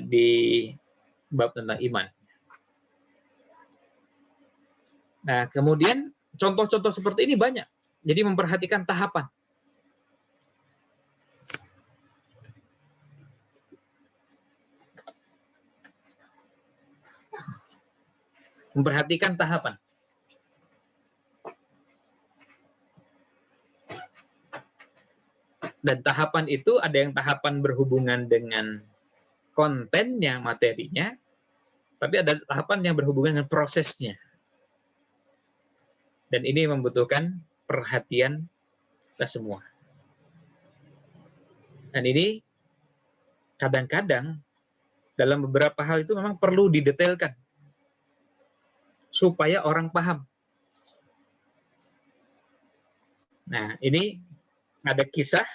di bab tentang iman. Nah, kemudian contoh-contoh seperti ini banyak. Jadi memperhatikan tahapan. Memperhatikan tahapan. Dan tahapan itu ada yang tahapan berhubungan dengan kontennya, materinya, tapi ada tahapan yang berhubungan dengan prosesnya. Dan ini membutuhkan perhatian kita semua. Dan ini kadang-kadang dalam beberapa hal itu memang perlu didetailkan. supaya orang paham. Nah, ini ada kisah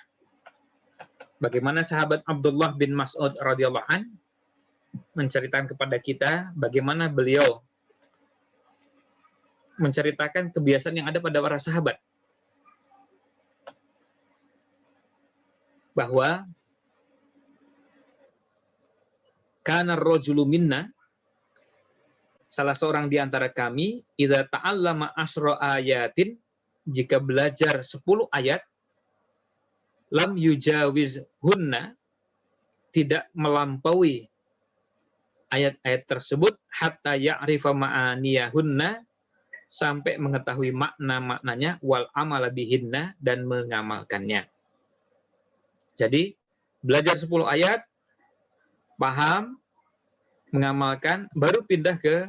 bagaimana sahabat Abdullah bin Mas'ud radhiyallahu an menceritakan kepada kita bagaimana beliau menceritakan kebiasaan yang ada pada para sahabat. Bahwa kana ar-rajulu minna, salah seorang di antara kami, idza ta'allama asyra ayatin, jika belajar 10 ayat, lam yujawiz hunna, tidak melampaui ayat-ayat tersebut, hatta ya'rifa ma'aniyahunna, sampai mengetahui makna-maknanya, wal amala bihinna, dan mengamalkannya. Jadi, belajar 10 ayat, paham, mengamalkan, baru pindah ke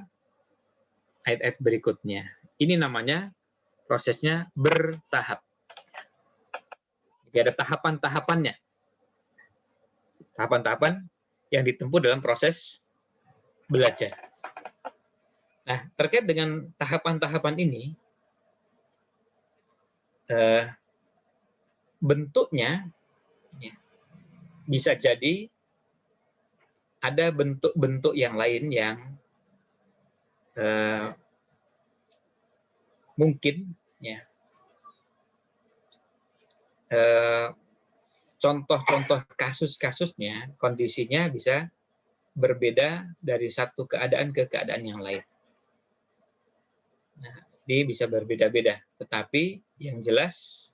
ayat-ayat berikutnya. Ini namanya prosesnya bertahap. Jadi ada tahapan-tahapannya. Tahapan-tahapan yang ditempuh dalam proses belajar. Nah, terkait dengan tahapan-tahapan ini, bentuknya bisa jadi ada bentuk-bentuk yang lain yang mungkin ya contoh-contoh kasus-kasusnya, kondisinya bisa berbeda dari satu keadaan ke keadaan yang lain. Nah, ini bisa berbeda-beda, tetapi yang jelas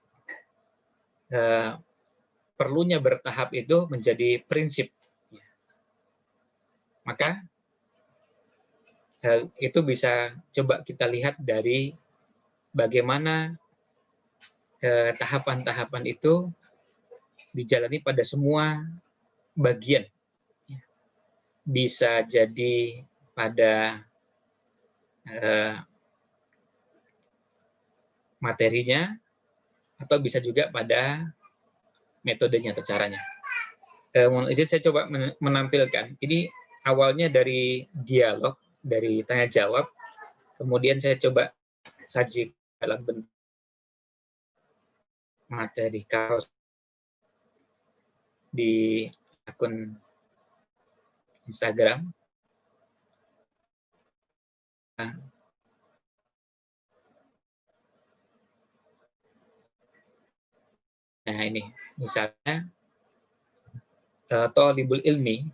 perlunya bertahap itu menjadi prinsip. Maka hal itu bisa coba kita lihat dari bagaimana tahapan-tahapan itu dijalani pada semua bagian. Bisa jadi pada materinya, atau bisa juga pada metodenya atau caranya. Mohon izin saya coba menampilkan. Ini awalnya dari dialog, dari tanya jawab, kemudian saya coba saji dalam bentuk materi kaos di akun Instagram. Nah ini, misalnya thalibul ilmi,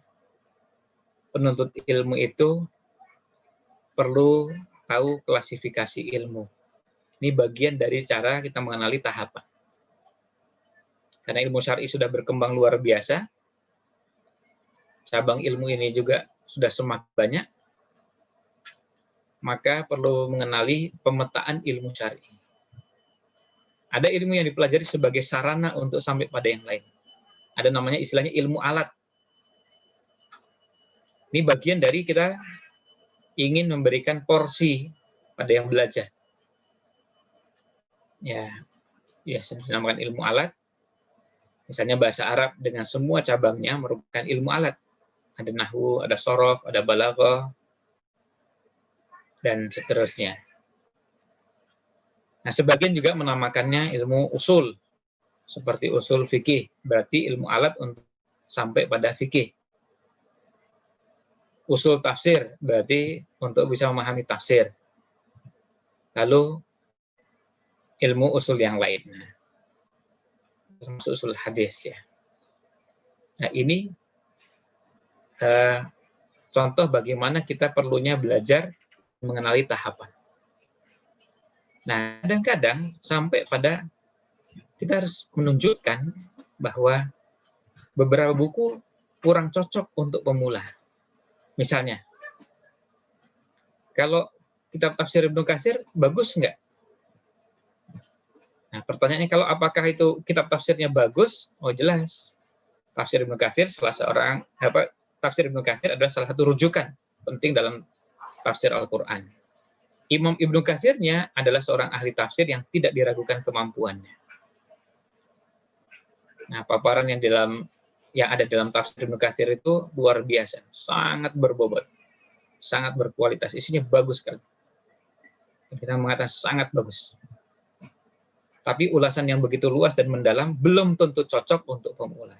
penuntut ilmu itu perlu tahu klasifikasi ilmu. Ini bagian dari cara kita mengenali tahapan. Karena ilmu syar'i sudah berkembang luar biasa, cabang ilmu ini juga sudah semakin banyak, maka perlu mengenali pemetaan ilmu syar'i. Ada ilmu yang dipelajari sebagai sarana untuk sampai pada yang lain. Ada namanya istilahnya ilmu alat. Ini bagian dari kita ingin memberikan porsi pada yang belajar. Ya saya dinamakan ilmu alat. Misalnya bahasa Arab dengan semua cabangnya merupakan ilmu alat. Ada nahwu, ada shorof, ada balaghah, dan seterusnya. Nah, sebagian juga menamakannya ilmu usul, seperti usul fikih, berarti ilmu alat untuk sampai pada fikih. Usul tafsir, berarti untuk bisa memahami tafsir. Lalu, ilmu usul yang lain, termasuk usul hadis ya. Nah, ini contoh bagaimana kita perlunya belajar mengenali tahapan. Nah, kadang-kadang sampai pada kita harus menunjukkan bahwa beberapa buku kurang cocok untuk pemula. Misalnya, kalau kitab tafsir Ibnu Katsir bagus nggak? Nah, pertanyaannya kalau apakah itu kitab tafsirnya bagus? Oh jelas, tafsir Ibnu Katsir tafsir Ibnu Katsir adalah salah satu rujukan penting dalam tafsir Al-Quran. Imam Ibnu Katsirnya adalah seorang ahli tafsir yang tidak diragukan kemampuannya. Nah, paparan yang ada dalam tafsir Ibnu Katsir itu luar biasa, sangat berbobot, sangat berkualitas, isinya bagus sekali. Kita mengatakan sangat bagus. Tapi ulasan yang begitu luas dan mendalam belum tentu cocok untuk pemula.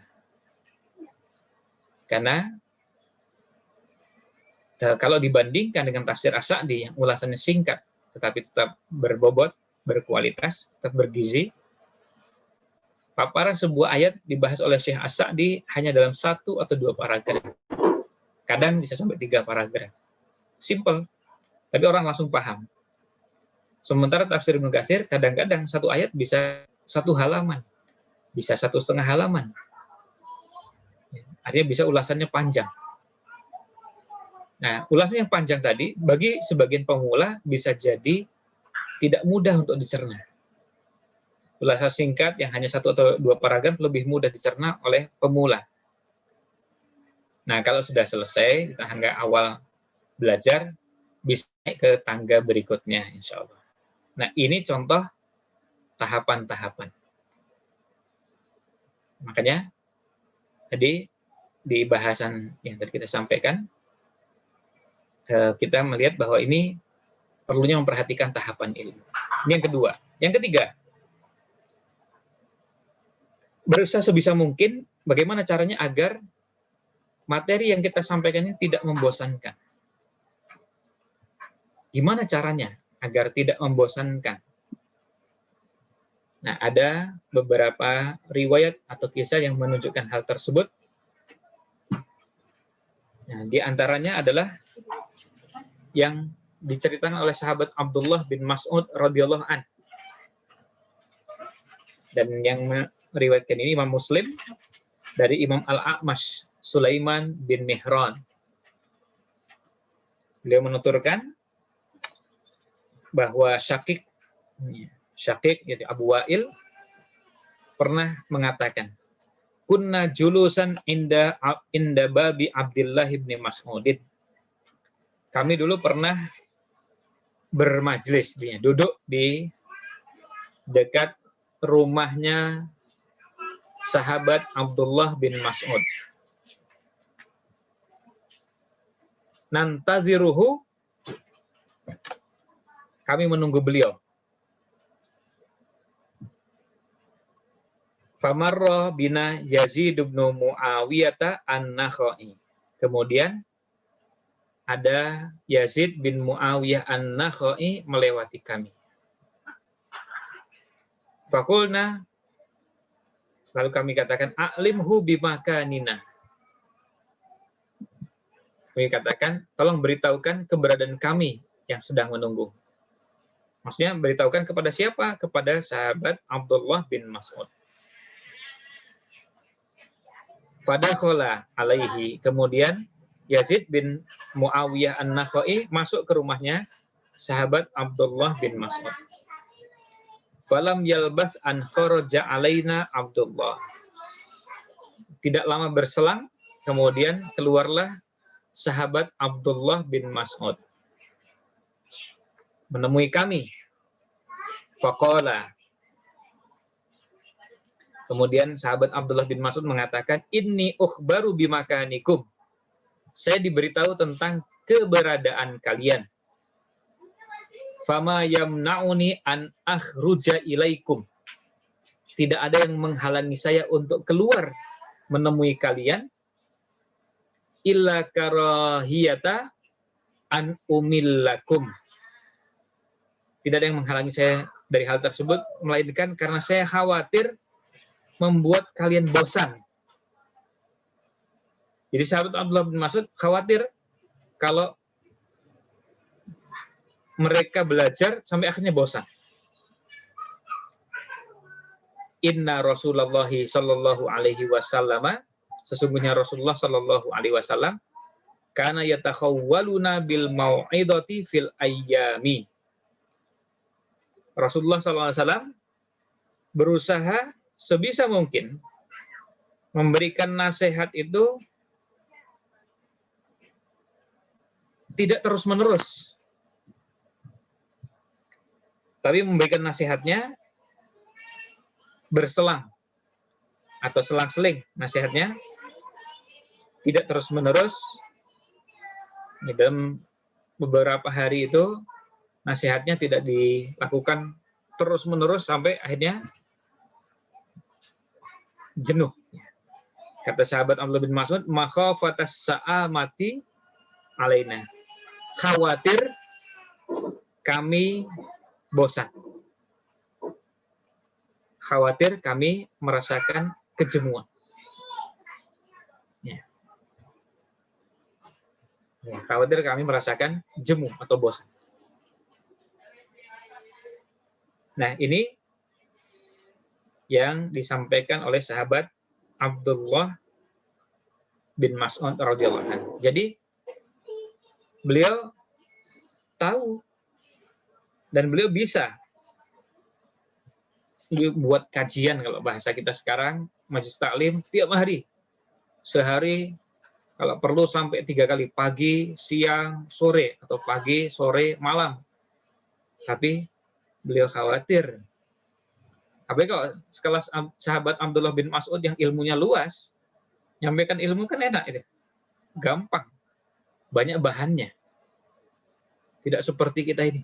Karena kalau dibandingkan dengan tafsir As-Sa'di yang ulasannya singkat, tetapi tetap berbobot, berkualitas, tetap bergizi, paparan sebuah ayat dibahas oleh Syekh As-Sa'di hanya dalam 1 atau 2 paragraf. Kadang bisa sampai 3 paragraf. Simple, tapi orang langsung paham. Sementara tafsir Ibnu Katsir kadang-kadang satu ayat bisa 1 halaman, bisa 1,5 halaman. Artinya bisa ulasannya panjang. Nah, ulasan yang panjang tadi bagi sebagian pemula bisa jadi tidak mudah untuk dicerna. Ulasan singkat yang hanya 1 atau 2 paragraf lebih mudah dicerna oleh pemula. Nah, kalau sudah selesai di tangga awal belajar, bisa naik ke tangga berikutnya, insya Allah. Nah, ini contoh tahapan-tahapan. Makanya, tadi di bahasan yang tadi kita sampaikan, kita melihat bahwa ini perlunya memperhatikan tahapan ilmu. Ini yang kedua. Yang ketiga, berusaha sebisa mungkin bagaimana caranya agar materi yang kita sampaikan ini tidak membosankan. Gimana caranya agar tidak membosankan? Nah, ada beberapa riwayat atau kisah yang menunjukkan hal tersebut. Nah, di antaranya adalah yang diceritakan oleh sahabat Abdullah bin Mas'ud radhiyallahu an. Dan yang meriwayatkan ini Imam Muslim dari Imam Al-A'mash Sulaiman bin Mihran. Beliau menuturkan bahwa Syakik yaitu Abu Wa'il pernah mengatakan, kunna julusan inda babi Abdullah bin Mas'udin. Kami dulu pernah bermajlis, duduk di dekat rumahnya sahabat Abdullah bin Mas'ud. Nantaziruhu, kami menunggu beliau. Famarra bina Yazid bin Muawiyah an-Nakhai. Kemudian ada Yazid bin Muawiyah an-Nakhai melewati kami. Fakulna, lalu kami katakan, a'limhu bimakanina. Kami katakan, tolong beritahukan keberadaan kami yang sedang menunggu. Maksudnya beritahukan kepada siapa? Kepada sahabat Abdullah bin Mas'ud. Fadakhala alaihi. Kemudian Yazid bin Muawiyah an-Nakhai masuk ke rumahnya sahabat Abdullah bin Mas'ud. Falam yalbas an kharaja alaina Abdullah. Tidak lama berselang, kemudian keluarlah sahabat Abdullah bin Mas'ud menemui kami. Faqala. Kemudian sahabat Abdullah bin Mas'ud mengatakan, inni ukhbaru bimakanikum. Saya diberitahu tentang keberadaan kalian. Fama yamna'uni an akhruja ilaikum. Tidak ada yang menghalangi saya untuk keluar menemui kalian. Illa karahiyata an umillakum. Tidak ada yang menghalangi saya dari hal tersebut, melainkan karena saya khawatir membuat kalian bosan. Jadi sahabat Abdullah bin Mas'ud khawatir kalau mereka belajar sampai akhirnya bosan. Inna Rasulullah sallallahu alaihi wasallam, sesungguhnya Rasulullah sallallahu alaihi wasallam kana yatakhawwaluna bil mau'idati fil ayyami. Rasulullah sallallahu alaihi wasallam berusaha sebisa mungkin memberikan nasihat itu tidak terus-menerus. Tapi memberikan nasihatnya berselang atau selang-seling. Nasihatnya tidak terus-menerus. Dalam beberapa hari itu nasihatnya tidak dilakukan terus-menerus sampai akhirnya jenuh. Kata sahabat Abdullah bin Mas'ud, makhafatas sa'amati alaina. Khawatir kami bosan. Khawatir kami merasakan kejenuhan. Ya. Khawatir kami merasakan jemu atau bosan. Nah, ini yang disampaikan oleh sahabat Abdullah bin Mas'ud radhiyallahu anhu. Jadi beliau tahu dan beliau bisa buat kajian, kalau bahasa kita sekarang majelis taklim tiap hari, sehari kalau perlu sampai 3 kali, pagi, siang, sore, atau pagi, sore, malam. Tapi beliau khawatir. Tapi kalau sekelas sahabat Abdullah bin Mas'ud yang ilmunya luas, nyampaikan ilmu kan enak itu, gampang, banyak bahannya. Tidak seperti kita ini,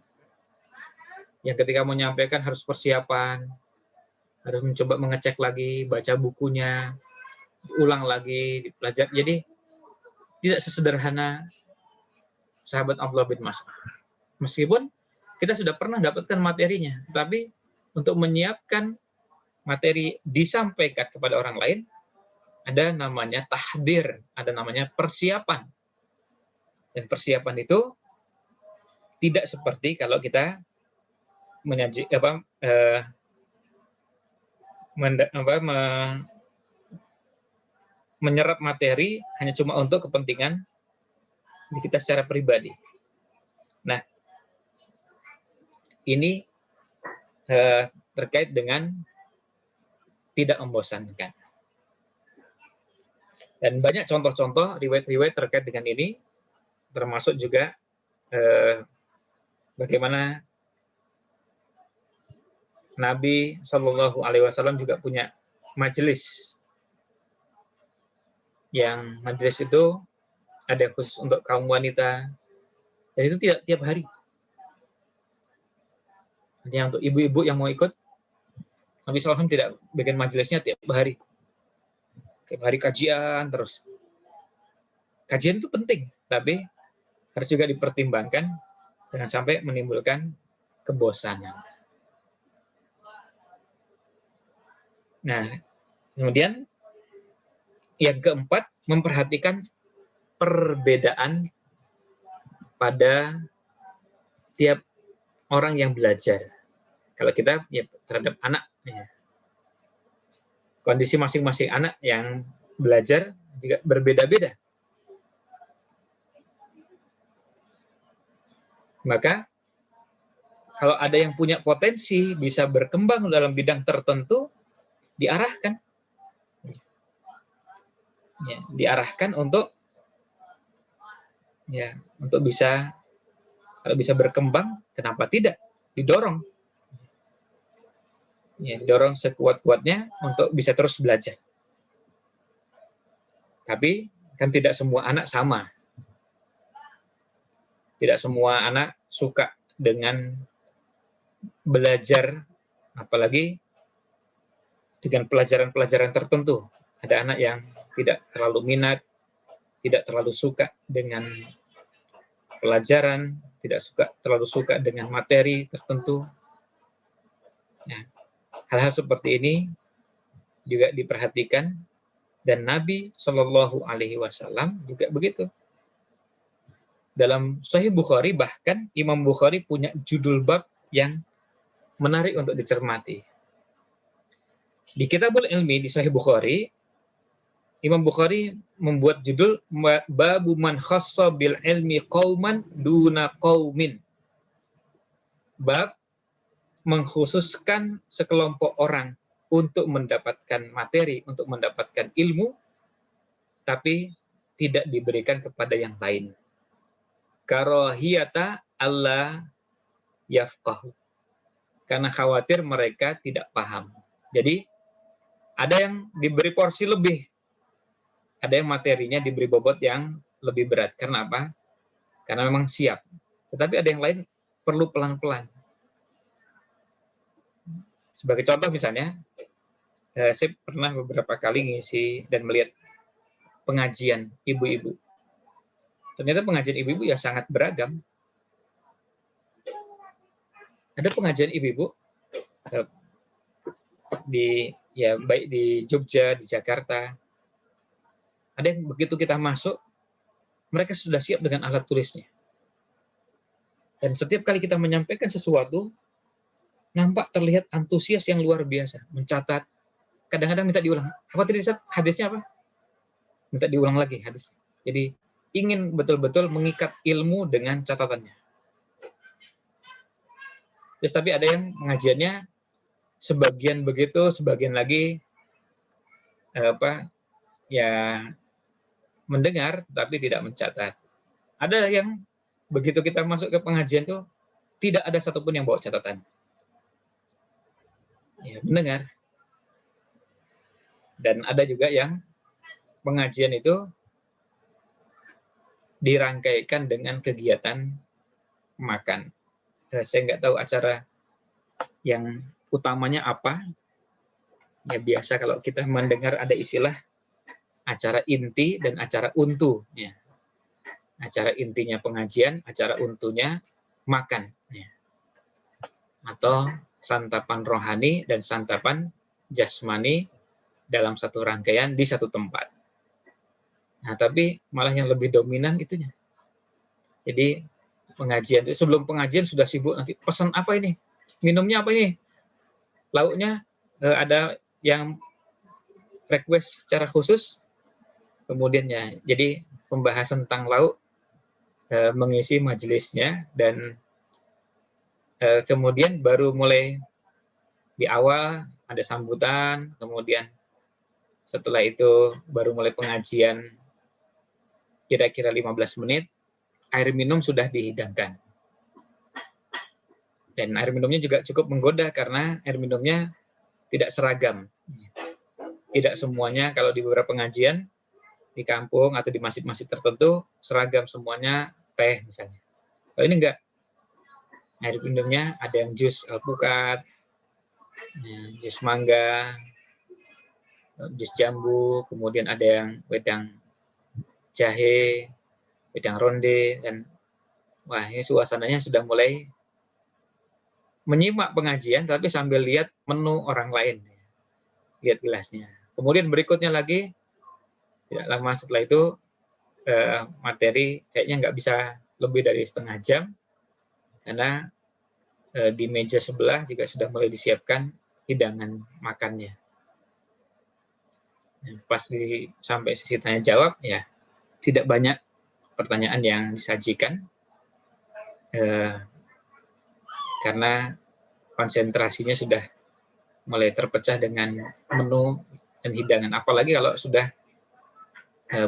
yang ketika mau menyampaikan harus persiapan, harus mencoba mengecek lagi, baca bukunya, ulang lagi, dipelajari. Jadi tidak sesederhana sahabat Abdullah bin Mas'ud. Meskipun kita sudah pernah dapatkan materinya, tapi untuk menyiapkan materi disampaikan kepada orang lain, ada namanya tahdir, ada namanya persiapan. Dan persiapan itu tidak seperti kalau kita menyerap materi hanya cuma untuk kepentingan kita secara pribadi. Nah, ini terkait dengan tidak membosankan. Dan banyak contoh-contoh riwayat-riwayat terkait dengan ini, termasuk juga bagaimana Nabi Shallallahu Alaihi Wasallam juga punya majelis, yang majelis itu ada khusus untuk kaum wanita, dan itu tidak tiap hari. Hanya untuk ibu-ibu yang mau ikut, Nabi SAW tidak bikin majelisnya tiap hari. Tiap hari kajian terus. Kajian itu penting, tapi harus juga dipertimbangkan jangan sampai menimbulkan kebosanan. Nah, kemudian yang keempat, memperhatikan perbedaan pada tiap orang yang belajar. Kalau kita ya terhadap anak, ya. Kondisi masing-masing anak yang belajar juga berbeda-beda. Maka kalau ada yang punya potensi bisa berkembang dalam bidang tertentu, diarahkan. Ya, diarahkan untuk bisa, kalau bisa berkembang, kenapa tidak? Didorong. Ya, didorong sekuat-kuatnya untuk bisa terus belajar. Tapi kan tidak semua anak sama. Tidak semua anak suka dengan belajar, apalagi dengan pelajaran-pelajaran tertentu. Ada anak yang tidak terlalu minat, tidak terlalu suka dengan pelajaran, tidak terlalu suka dengan materi tertentu. Nah, hal-hal seperti ini juga diperhatikan, dan Nabi Shallallahu Alaihi Wasallam juga begitu. Dalam Sahih Bukhari, bahkan Imam Bukhari punya judul bab yang menarik untuk dicermati. Di Kitabul Ilmi di Sahih Bukhari, Imam Bukhari membuat judul Babu man khassa bil ilmi qauman duna qaumin. Bab mengkhususkan sekelompok orang untuk mendapatkan materi, untuk mendapatkan ilmu, tapi tidak diberikan kepada yang lain. Karahiyata alla yafqahu. Karena khawatir mereka tidak paham. Jadi, ada yang diberi porsi lebih. Ada yang materinya diberi bobot yang lebih berat. Karena apa? Karena memang siap. Tetapi ada yang lain perlu pelan-pelan. Sebagai contoh misalnya, saya pernah beberapa kali ngisi dan melihat pengajian ibu-ibu. Ternyata pengajian ibu-ibu ya sangat beragam. Ada pengajian ibu-ibu baik di Jogja, di Jakarta. Ada yang begitu kita masuk, mereka sudah siap dengan alat tulisnya. Dan setiap kali kita menyampaikan sesuatu, nampak terlihat antusias yang luar biasa, mencatat. Kadang-kadang minta diulang. Apa tadi hadisnya apa? Minta diulang lagi hadisnya. Jadi ingin betul-betul mengikat ilmu dengan catatannya. Terus tapi ada yang pengajiannya sebagian begitu, sebagian lagi mendengar tapi tidak mencatat. Ada yang begitu kita masuk ke pengajian tuh tidak ada satupun yang bawa catatan. Ya, mendengar. Dan ada juga yang pengajian itu dirangkaikan dengan kegiatan makan. Saya nggak tahu acara yang utamanya apa. Ya biasa kalau kita mendengar ada istilah acara inti dan acara untu. Ya. Acara intinya pengajian, acara untunya makan. Ya. Atau santapan rohani dan santapan jasmani dalam satu rangkaian di satu tempat. Nah, tapi malah yang lebih dominan itunya. Jadi pengajian itu sebelum pengajian sudah sibuk nanti pesan apa ini, minumnya apa ini, lauknya ada yang request secara khusus, kemudian ya jadi pembahasan tentang lauk mengisi majelisnya dan kemudian baru mulai di awal ada sambutan, kemudian setelah itu baru mulai pengajian kira-kira 15 menit, air minum sudah dihidangkan. Dan air minumnya juga cukup menggoda karena air minumnya tidak seragam. Tidak semuanya kalau di beberapa pengajian di kampung atau di masjid-masjid tertentu seragam semuanya teh misalnya. Kalau ini enggak. Air minumnya ada yang jus alpukat, jus mangga, jus jambu, kemudian ada yang wedang jahe, wedang ronde, dan wah ini suasananya sudah mulai menyimak pengajian tapi sambil lihat menu orang lain, lihat gelasnya. Kemudian berikutnya lagi tidak lama setelah itu materi kayaknya nggak bisa lebih dari setengah jam karena di meja sebelah juga sudah mulai disiapkan hidangan makannya. Pas sampai sesi tanya jawab ya tidak banyak pertanyaan yang disajikan karena konsentrasinya sudah mulai terpecah dengan menu dan hidangan. Apalagi kalau sudah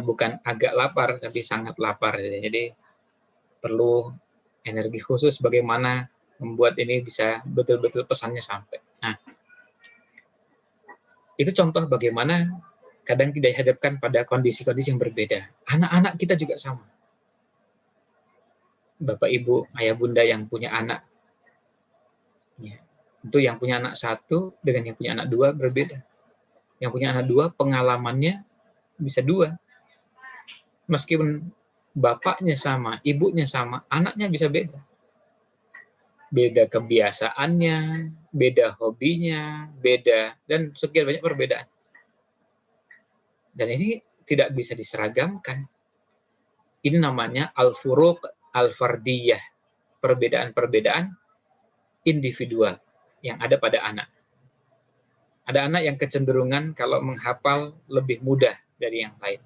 bukan agak lapar, tapi sangat lapar. Jadi perlu energi khusus bagaimana membuat ini bisa betul-betul pesannya sampai. Nah, itu contoh bagaimana kadang kita dihadapkan pada kondisi-kondisi yang berbeda. Anak-anak kita juga sama. Bapak, Ibu, Ayah, Bunda yang punya anak. Ya. Tentu yang punya anak satu dengan yang punya anak dua berbeda. Yang punya anak dua pengalamannya bisa dua. Meskipun bapaknya sama, ibunya sama, anaknya bisa beda. Beda kebiasaannya, beda hobinya, beda, dan sekian banyak perbedaan. Dan ini tidak bisa diseragamkan. Ini namanya al-furuq al-fardiyah, perbedaan-perbedaan individual yang ada pada anak. Ada anak yang kecenderungan kalau menghafal lebih mudah dari yang lain.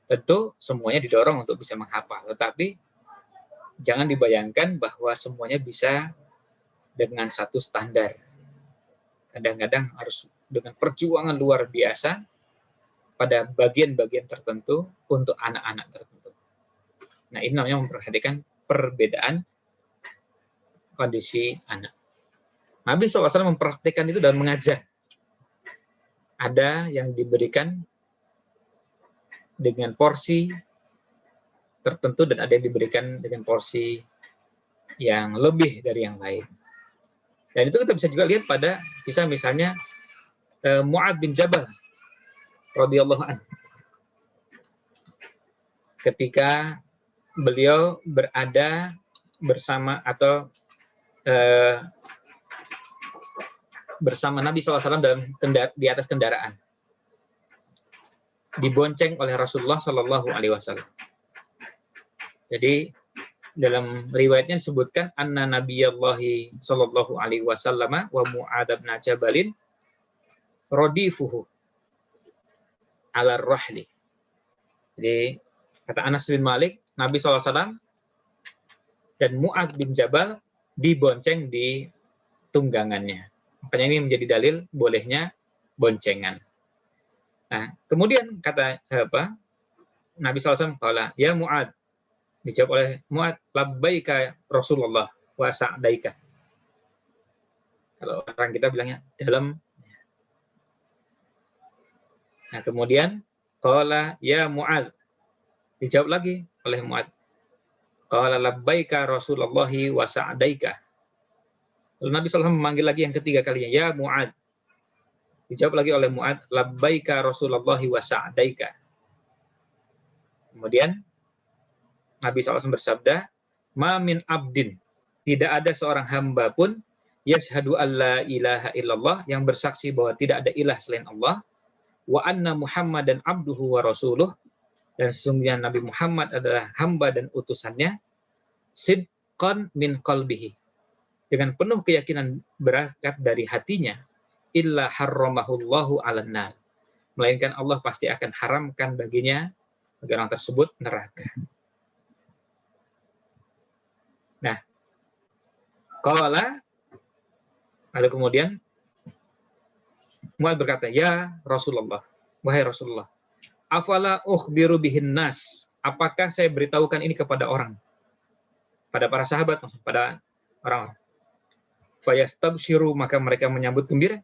Tentu semuanya didorong untuk bisa menghafal, tetapi jangan dibayangkan bahwa semuanya bisa dengan satu standar. Kadang-kadang harus dengan perjuangan luar biasa pada bagian-bagian tertentu untuk anak-anak tertentu. Nah, ini namanya memperhatikan perbedaan kondisi anak. Nabi SAW mempraktikkan itu dan mengajar. Ada yang diberikan dengan porsi tertentu dan ada yang diberikan dengan porsi yang lebih dari yang lain. Dan itu kita bisa juga lihat pada kisah misalnya Mu'ad bin Jabal radhiyallahu anhu. Ketika beliau berada bersama atau bersama Nabi SAW di atas kendaraan, dibonceng oleh Rasulullah SAW. Jadi dalam riwayatnya disebutkan anna Nabiyallahi sallallahu alaihi wasallam wa Mu'ad bin Jabalin radifuhu ala rahli. Jadi kata Anas bin Malik, Nabi SAW dan Mu'ad bin Jabal dibonceng di tunggangannya. Makanya ini menjadi dalil bolehnya boncengan. Nah, kemudian kata Nabi SAW qala, ya Mu'ad, dijawab oleh Mu'ad, labbaika Rasulullah wa sa'daika. Kalau orang kita bilangnya dalam. Nah, kemudian qala ya Mu'ad, dijawab lagi oleh Mu'ad, qala labbaika Rasulullah wa sa'daika. Lalu Nabi SAW memanggil lagi yang ketiga kalinya, ya Mu'ad. Dijawab lagi oleh Mu'ad, labbaika Rasulullah wa sa'daika. Kemudian Nabi SAW bersabda, ma min abdin, tidak ada seorang hamba pun, yashhadu an la ilaha illallah, yang bersaksi bahwa tidak ada ilah selain Allah, wa anna Muhammadan abduhu wa rasuluh, dan sesungguhnya Nabi Muhammad adalah hamba dan utusannya, sidqan min qalbihi, dengan penuh keyakinan berangkat dari hatinya, illa harramahullahu 'alan nar, melainkan Allah pasti akan haramkan baginya, bagi orang tersebut, neraka. Nah, qala, lalu kemudian Mu'ad berkata, ya Rasulullah, wahai Rasulullah, afala ukhbiru bihin nas, apakah saya beritahukan ini kepada orang, pada para sahabat, maksud pada orang-orang. Fayastabshiru, maka mereka menyambut gembira.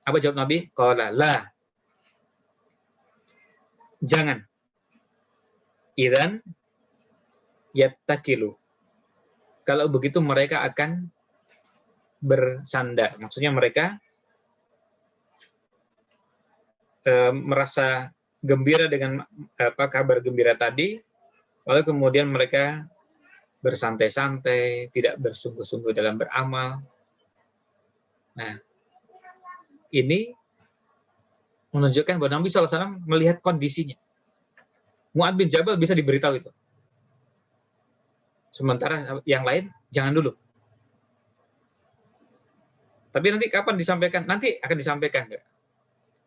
Apa jawab Nabi? Qala la, jangan. Idzan yattakilu, kalau begitu mereka akan bersandar. Maksudnya mereka merasa gembira dengan kabar gembira tadi, lalu kemudian mereka bersantai-santai, tidak bersungguh-sungguh dalam beramal. Nah, ini menunjukkan bahwa Nabi SAW melihat kondisinya. Mu'ad bin Jabal bisa diberitahu itu. Sementara yang lain, jangan dulu. Tapi nanti kapan disampaikan? Nanti akan disampaikan.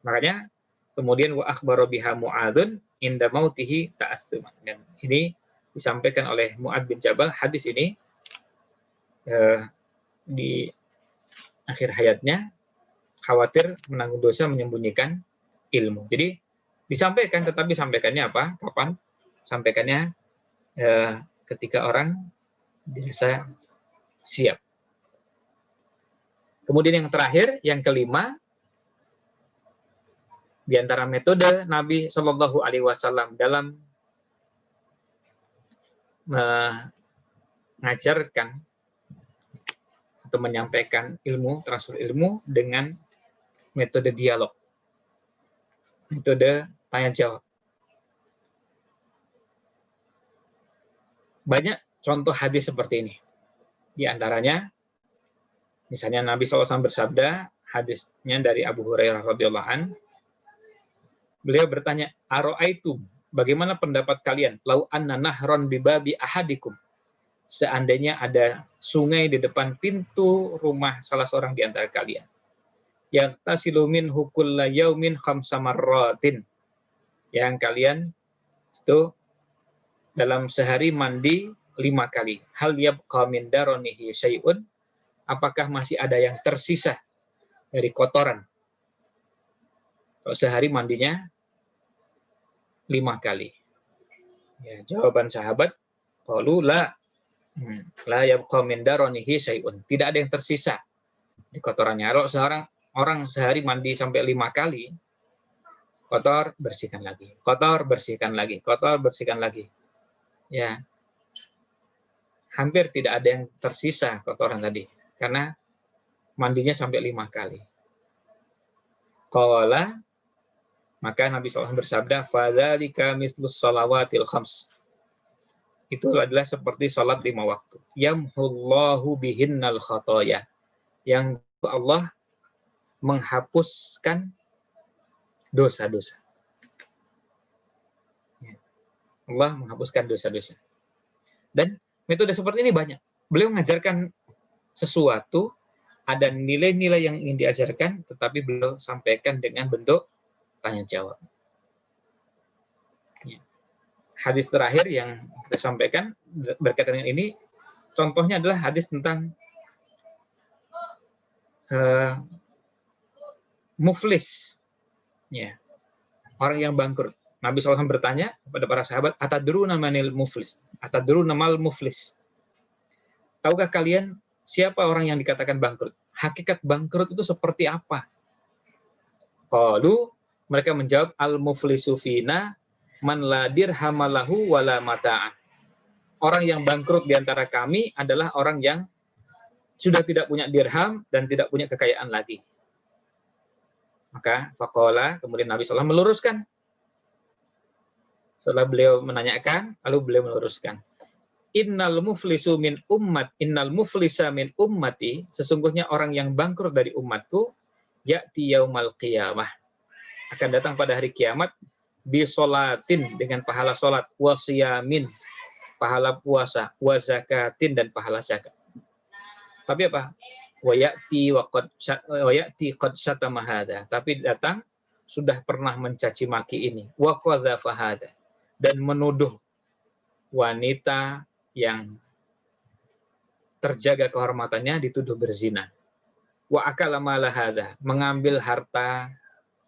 Makanya, kemudian wa akhbaro biha Mu'adun inda mautihi ta'astum. Dan ini disampaikan oleh Mu'ad bin Jabal, hadis ini di akhir hayatnya, khawatir menanggung dosa menyembunyikan ilmu. Jadi, disampaikan, tetapi sampaikannya apa? Kapan? Sampaikannya ketika orang dirasa siap. Kemudian yang terakhir, yang kelima, di antara metode Nabi Shallallahu Alaihi Wasallam dalam mengajarkan atau menyampaikan ilmu, transfer ilmu dengan metode dialog, metode tanya jawab. Banyak contoh hadis seperti ini. Di antaranya, misalnya Nabi SAW bersabda, hadisnya dari Abu Hurairah radhiyallahu an, beliau bertanya, aro'aitum, bagaimana pendapat kalian? Lau anna nahron bibabi ahadikum, seandainya ada sungai di depan pintu rumah salah seorang di antara kalian, yang tasilu minhu kulla yaumin khamsa marratin, yang kalian itu dalam sehari mandi 5 kali. Hal yabqa min daronihi syai'un, apakah masih ada yang tersisa dari kotoran? Kalau sehari mandinya 5 kali. Ya, jawaban sahabat, qalu la yabqa min daronihi syai'un. Tidak ada yang tersisa di kotorannya. Kalau seorang orang sehari mandi sampai 5 kali, kotor, bersihkan lagi. Kotor, bersihkan lagi. Kotor, bersihkan lagi. Ya. hampir tidak ada yang tersisa kotoran tadi, karena mandinya sampai 5 kali. Qala, maka Nabi SAW bersabda, fadzalika mislus shalawatil khams. Itu adalah seperti sholat 5 waktu. Yamhullahu bihinnal khotoya. Yang Allah menghapuskan dosa-dosa. Allah menghapuskan dosa-dosa. Dan metode seperti ini banyak. Beliau mengajarkan sesuatu, ada nilai-nilai yang ingin diajarkan, tetapi beliau sampaikan dengan bentuk tanya jawab. Hadis terakhir yang kita sampaikan berkaitan dengan ini, contohnya adalah hadis tentang muflis, ya, orang yang bangkrut. Nabi SAW bertanya kepada para sahabat, atadruna manil muflis? Atadruna mal muflis? Tahukah kalian siapa orang yang dikatakan bangkrut? Hakikat bangkrut itu seperti apa? Qalu, mereka menjawab, al-muflisu fina man la dirhama lahu wala mata'ah. Orang yang bangkrut di antara kami adalah orang yang sudah tidak punya dirham dan tidak punya kekayaan lagi. Maka faqala, kemudian Nabi SAW meluruskan. Setelah beliau menanyakan, lalu beliau meluruskan. Innal muflisu min ummat, innal muflisa min ummati, sesungguhnya orang yang bangkrut dari umatku, ya'ti yaumal qiyamah, akan datang pada hari kiamat, bisolatin, dengan pahala solat, wasiyamin, pahala puasa, wazakatin, dan pahala zakat. Tapi apa? Wayati qad syatama hadza, tapi datang sudah pernah mencaci maki ini, wa qadzafa hadza, dan menuduh wanita yang terjaga kehormatannya dituduh berzina. Wa akala mala hadza, mengambil harta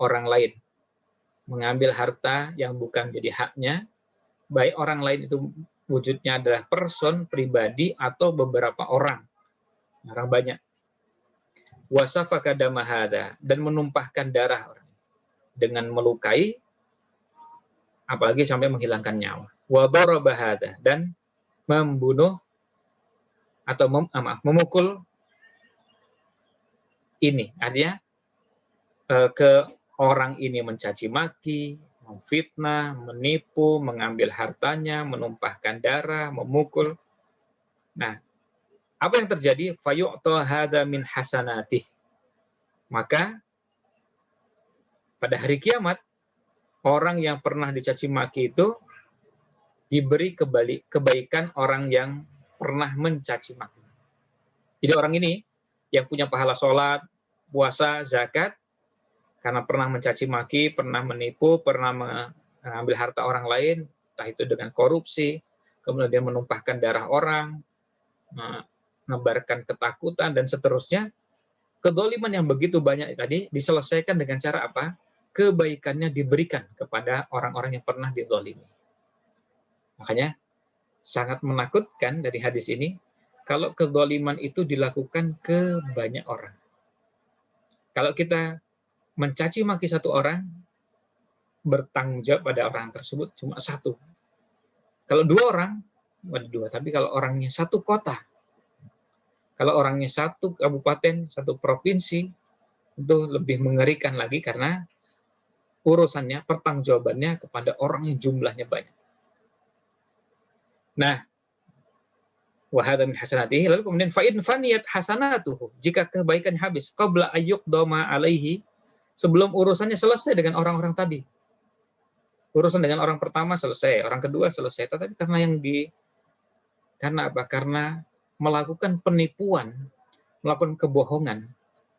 orang lain, mengambil harta yang bukan jadi haknya, baik orang lain itu wujudnya adalah person, pribadi, atau beberapa orang banyak. Wasafaka dama hadza, dan menumpahkan darah orang dengan melukai, apalagi sampai menghilangkan nyawa. Wa daraba hadza, dan membunuh atau memukul ini, artinya ke orang ini mencaci maki, memfitnah, menipu, mengambil hartanya, menumpahkan darah, memukul. Nah, apa yang terjadi? Fayu'ta hadza min hasanatih. Maka pada hari kiamat, orang yang pernah dicaci maki itu diberi kebaikan orang yang pernah mencaci maki. Jadi orang ini yang punya pahala sholat, puasa, zakat, karena pernah mencaci maki, pernah menipu, pernah mengambil harta orang lain, entah itu dengan korupsi, kemudian dia menumpahkan darah orang, menebarkan ketakutan, dan seterusnya. Kedzaliman yang begitu banyak tadi diselesaikan dengan cara apa? Kebaikannya diberikan kepada orang-orang yang pernah dizalimi. Makanya sangat menakutkan dari hadis ini kalau kedzaliman itu dilakukan ke banyak orang. Kalau kita mencaci maki satu orang, bertanggung jawab pada orang tersebut cuma satu. Kalau dua orang, ada dua. Tapi kalau orangnya satu kota, kalau orangnya satu kabupaten, satu provinsi, itu lebih mengerikan lagi karena urusannya, pertanggungjawabannya kepada orang yang jumlahnya banyak. Nah, wahada min hasanatihi, lalu kemudian fa'in faniyat hasanatuhu, jika kebaikannya habis, qabla ayyuqdama alaihi, sebelum urusannya selesai dengan orang-orang tadi. Urusan dengan orang pertama selesai, orang kedua selesai, tetapi karena apa? Karena melakukan penipuan, melakukan kebohongan,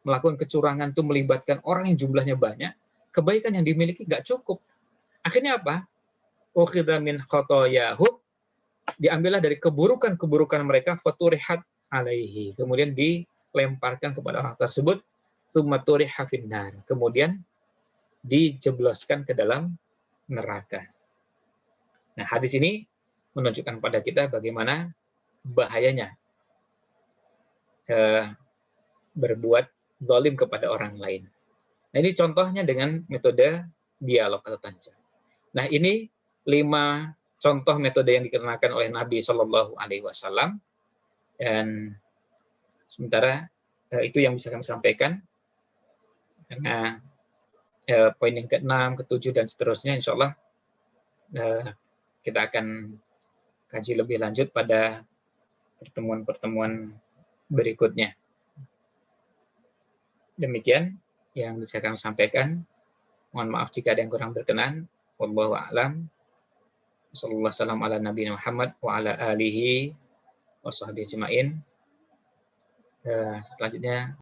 melakukan kecurangan itu melibatkan orang yang jumlahnya banyak, kebaikan yang dimiliki nggak cukup. Akhirnya apa? Ukhidha min khotoyahum, diambillah dari keburukan-keburukan mereka, faturihat alaihi, kemudian dilemparkan kepada orang tersebut, summa turiha finnar, kemudian dijebloskan ke dalam neraka. Nah, hadis ini menunjukkan pada kita bagaimana bahayanya berbuat zalim kepada orang lain. Nah, ini contohnya dengan metode dialog atau tanja. Nah, ini 5 contoh metode yang dikenakan oleh Nabi Shallallahu Alaihi Wasallam Dan sementara itu yang bisa kami sampaikan, karena poin yang ke-6, ke-7, dan seterusnya insya Allah kita akan kaji lebih lanjut pada pertemuan-pertemuan berikutnya. Demikian yang bisa kami sampaikan. Mohon maaf jika ada yang kurang berkenan. Wallahu a'lam. Wassallallahu wasallam ala nabiyina Muhammad wa ala alihi wa sahbihi ajma'in. Selanjutnya